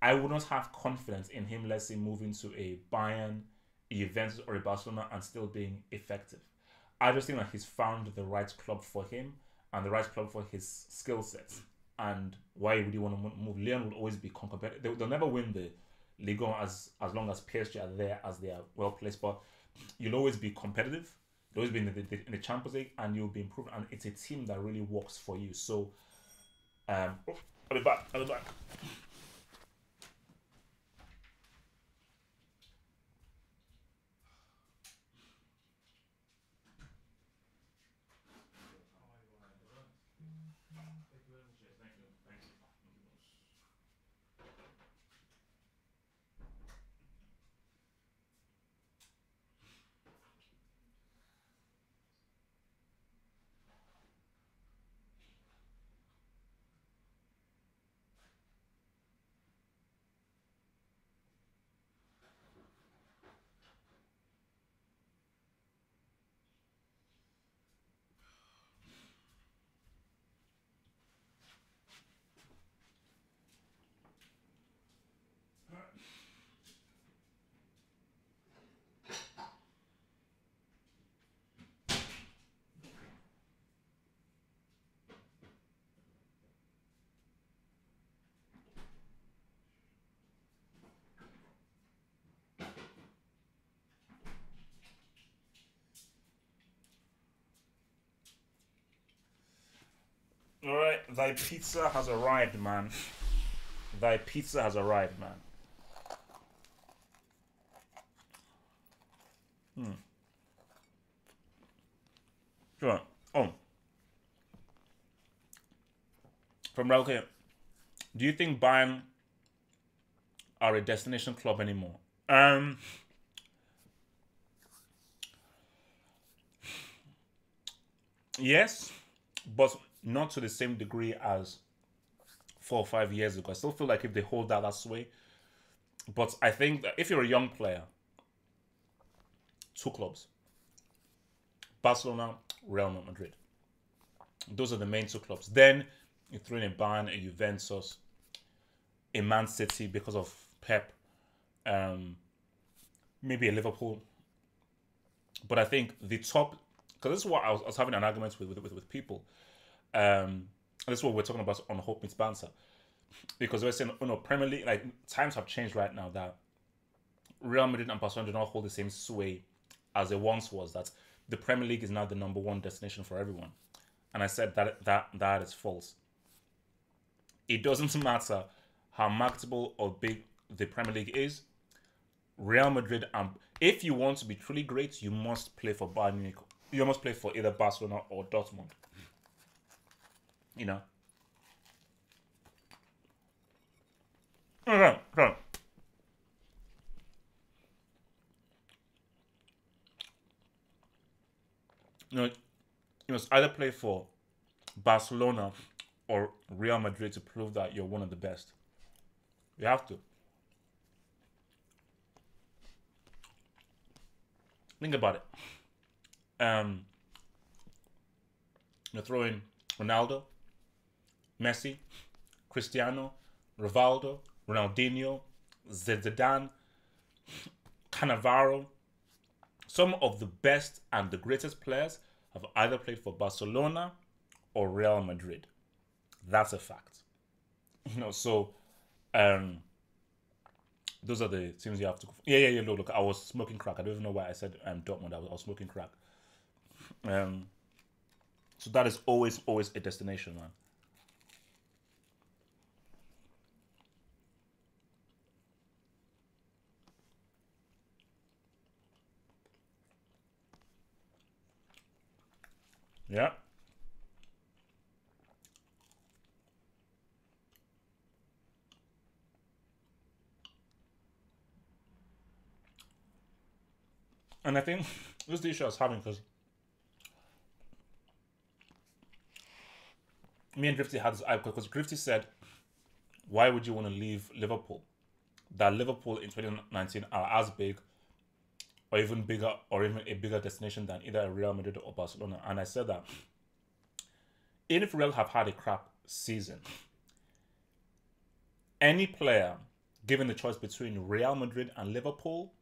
I would not have confidence in him, let's say, moving to a Bayern, a Juventus, or a Barcelona and still being effective. I just think that he's found the right club for him and the right club for his skill sets. And why would you want to move? Leon will always be competitive. They'll never win the Ligue 1 as long as PSG are there, as they are well placed. But you'll always be competitive. You'll always be in the Champions League, and you'll be improved. And it's a team that really works for you. So, I'll be back. I'll be back. Thank you. All right, thy pizza has arrived, man. Thy pizza has arrived, man. Sure. Oh, from Raul, do you think Bayern are a destination club anymore? Yes, but not to the same degree as 4 or 5 years ago. I still feel like if they hold that sway, but I think that if you're a young player, two clubs: Barcelona, Real Madrid. Those are the main two clubs. Then you throw in a Bayern, a Juventus, a Man City because of Pep, um, maybe a Liverpool. But I think the top, because this is what I was having an argument with people. This is what we're talking about on Hope Meets Banter. Because we're saying, Premier League, like times have changed right now that Real Madrid and Barcelona do not hold the same sway as it once was. That the Premier League is now the number one destination for everyone. And I said that is false. It doesn't matter how marketable or big the Premier League is. Real Madrid, if you want to be truly great, you must play for Bayern Munich. You must play for either Barcelona or Dortmund. You know. Okay, okay. You must either play for Barcelona or Real Madrid to prove that you're one of the best. You have to. Think about it. Um, you're throwing Ronaldo, Messi, Cristiano, Rivaldo, Ronaldinho, Zidane, Cannavaro. Some of the best and the greatest players have either played for Barcelona or Real Madrid. That's a fact. So um, those are the teams you have to go for. Yeah. Look, I was smoking crack. I don't even know why I said Dortmund. I was smoking crack. Um, so that is always a destination, man. Yeah. And I think this is the issue I was having because me and Drifty had this because Drifty said, "Why would you want to leave Liverpool? That Liverpool in 2019 are as big, or even bigger, or even a bigger destination than either Real Madrid or Barcelona." And I said that even if Real have had a crap season, any player given the choice between Real Madrid and Liverpool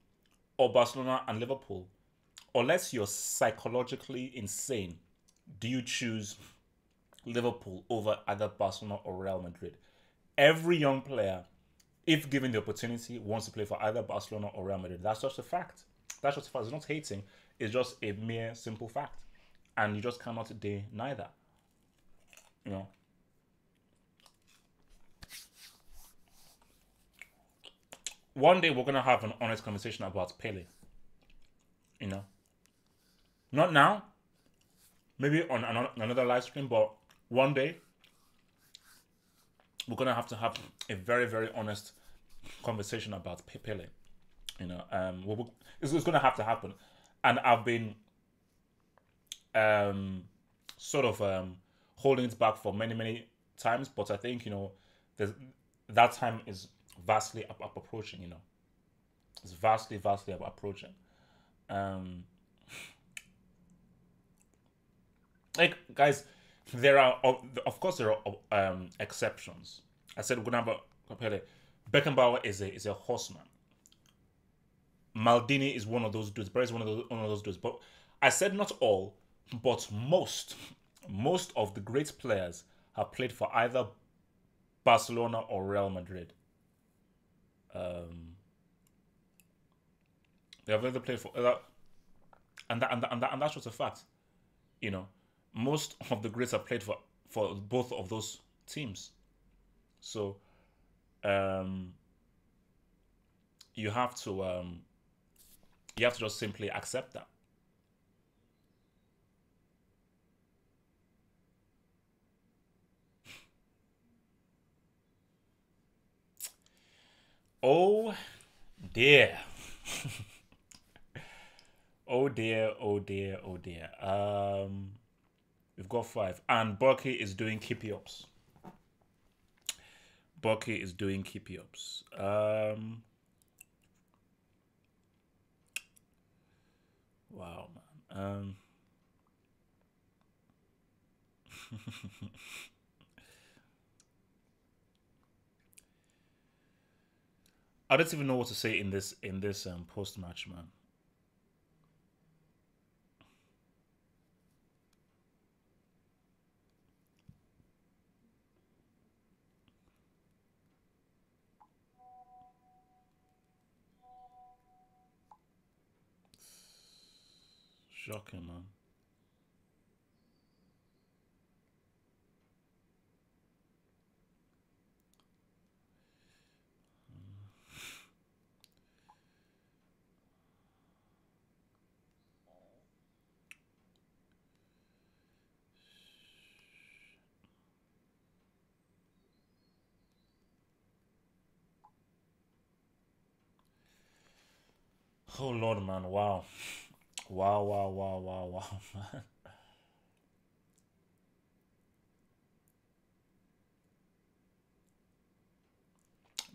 or Barcelona and Liverpool, unless you're psychologically insane, do you choose Liverpool over either Barcelona or Real Madrid? Every young player, if given the opportunity, wants to play for either Barcelona or Real Madrid. That's just a fact. That's just a fact. It's not hating. It's just a mere simple fact. And you just cannot deny that. You know. One day we're gonna have an honest conversation about Pele. You know. Not now. Maybe on another live stream, but one day we're gonna have to have a very, very honest conversation about Pele. You know, it's gonna have to happen, and I've been um, sort of holding it back for many, many times, but I think there's, that time is vastly approaching. It's vastly approaching. Um, like guys, there are of course there are exceptions. I said we're gonna have a Pele. Beckenbauer is a horseman. Maldini is one of those dudes. Barry is one of those dudes. But I said not all, but most of the great players have played for either Barcelona or Real Madrid. They have either played for and that's just a fact. You know, most of the greats have played for both of those teams. So um, you have to just simply accept that. Oh dear. Oh dear, oh dear, oh dear. We've got five. And Bucky is doing keepy ups. Bucky is doing keepy ups. Wow, man. I don't even know what to say in this post match, man. Shocking, man. Oh Lord, man. Wow. Wow, wow, wow, wow, wow, man.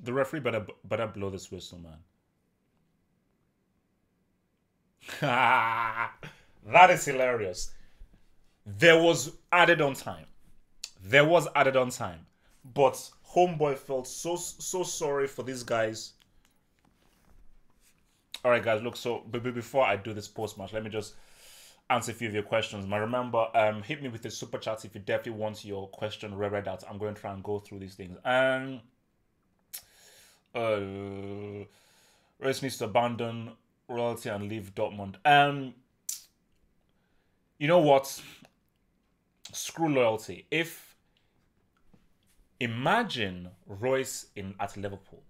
The referee better blow this whistle, man. That is hilarious. There was added on time. There was added on time. But homeboy felt so sorry for these guys. All right, guys. Look, so before I do this post match, let me just answer a few of your questions. Now, remember, hit me with the super chat if you definitely want your question read out. I'm going to try and go through these things. Race needs to abandon royalty and leave Dortmund. You know what? Screw loyalty. If imagine Royce in at Liverpool.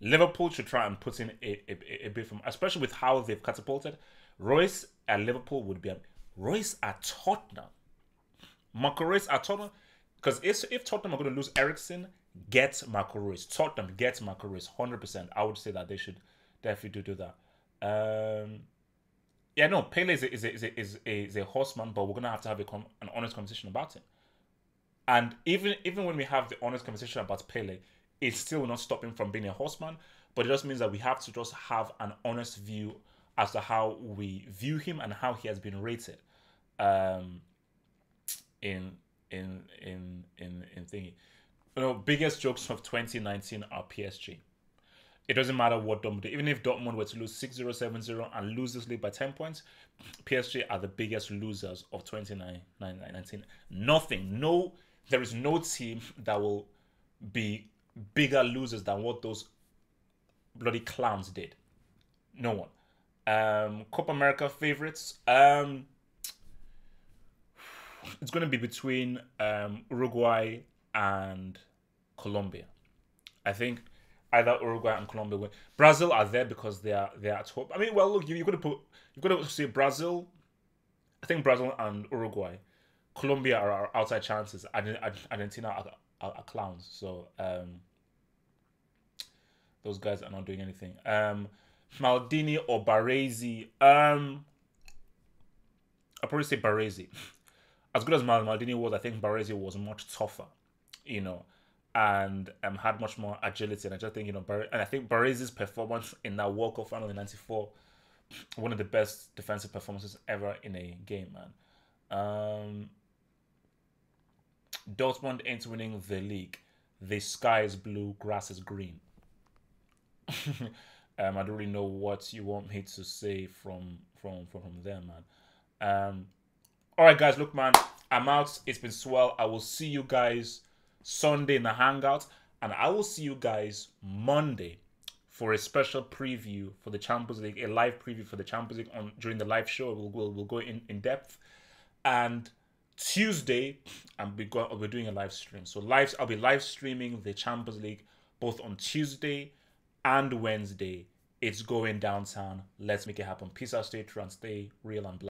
Liverpool should try and put in a bit from, especially with how they've catapulted. Royce at Liverpool would be Royce at Tottenham. Marco Royce at Tottenham, because if Tottenham are going to lose Ericsson, get Marco Royce. Tottenham gets Marco Royce 100%. I would say that they should definitely do that. Yeah, no, Pele is a horseman, but we're gonna have to have an honest conversation about it. And even when we have the honest conversation about Pele, it's still not stopping from being a horseman. But it just means that we have to just have an honest view as to how we view him and how he has been rated, um, in in thingy. You know, biggest jokes of 2019 are PSG. It doesn't matter what Dortmund do. Even if Dortmund were to lose 6-0, 7-0 and lose this league by 10 points, PSG are the biggest losers of 2019. Nothing. No, there is no team that will be bigger losers than what those bloody clowns did. No one. Copa America favorites. It's going to be between Uruguay and Colombia. I think either Uruguay and Colombia win. Brazil are there because they're at home. I mean, well, look, you've got to see Brazil. I think Brazil and Uruguay, Colombia are outside chances. Argentina are clowns. So those guys are not doing anything. Maldini or Baresi. I'll probably say Baresi. As good as Maldini was, I think Baresi was much tougher, you know, and had much more agility. And I just think, you know, and I think Baresi's performance in that World Cup final in '94, one of the best defensive performances ever in a game, man. Dortmund ain't winning the league. The sky is blue, grass is green. I don't really know what you want me to say from there, man. All right, guys. Look, man, I'm out. It's been swell. I will see you guys Sunday in the hangout, and I will see you guys Monday for a special preview for the Champions League, a live preview for the Champions League during the live show. We'll go in depth, and Tuesday, we're doing a live stream. So I'll be live streaming the Champions League both on Tuesday and Wednesday. It's going downtown. Let's make it happen. Peace out, stay true, and stay real and black.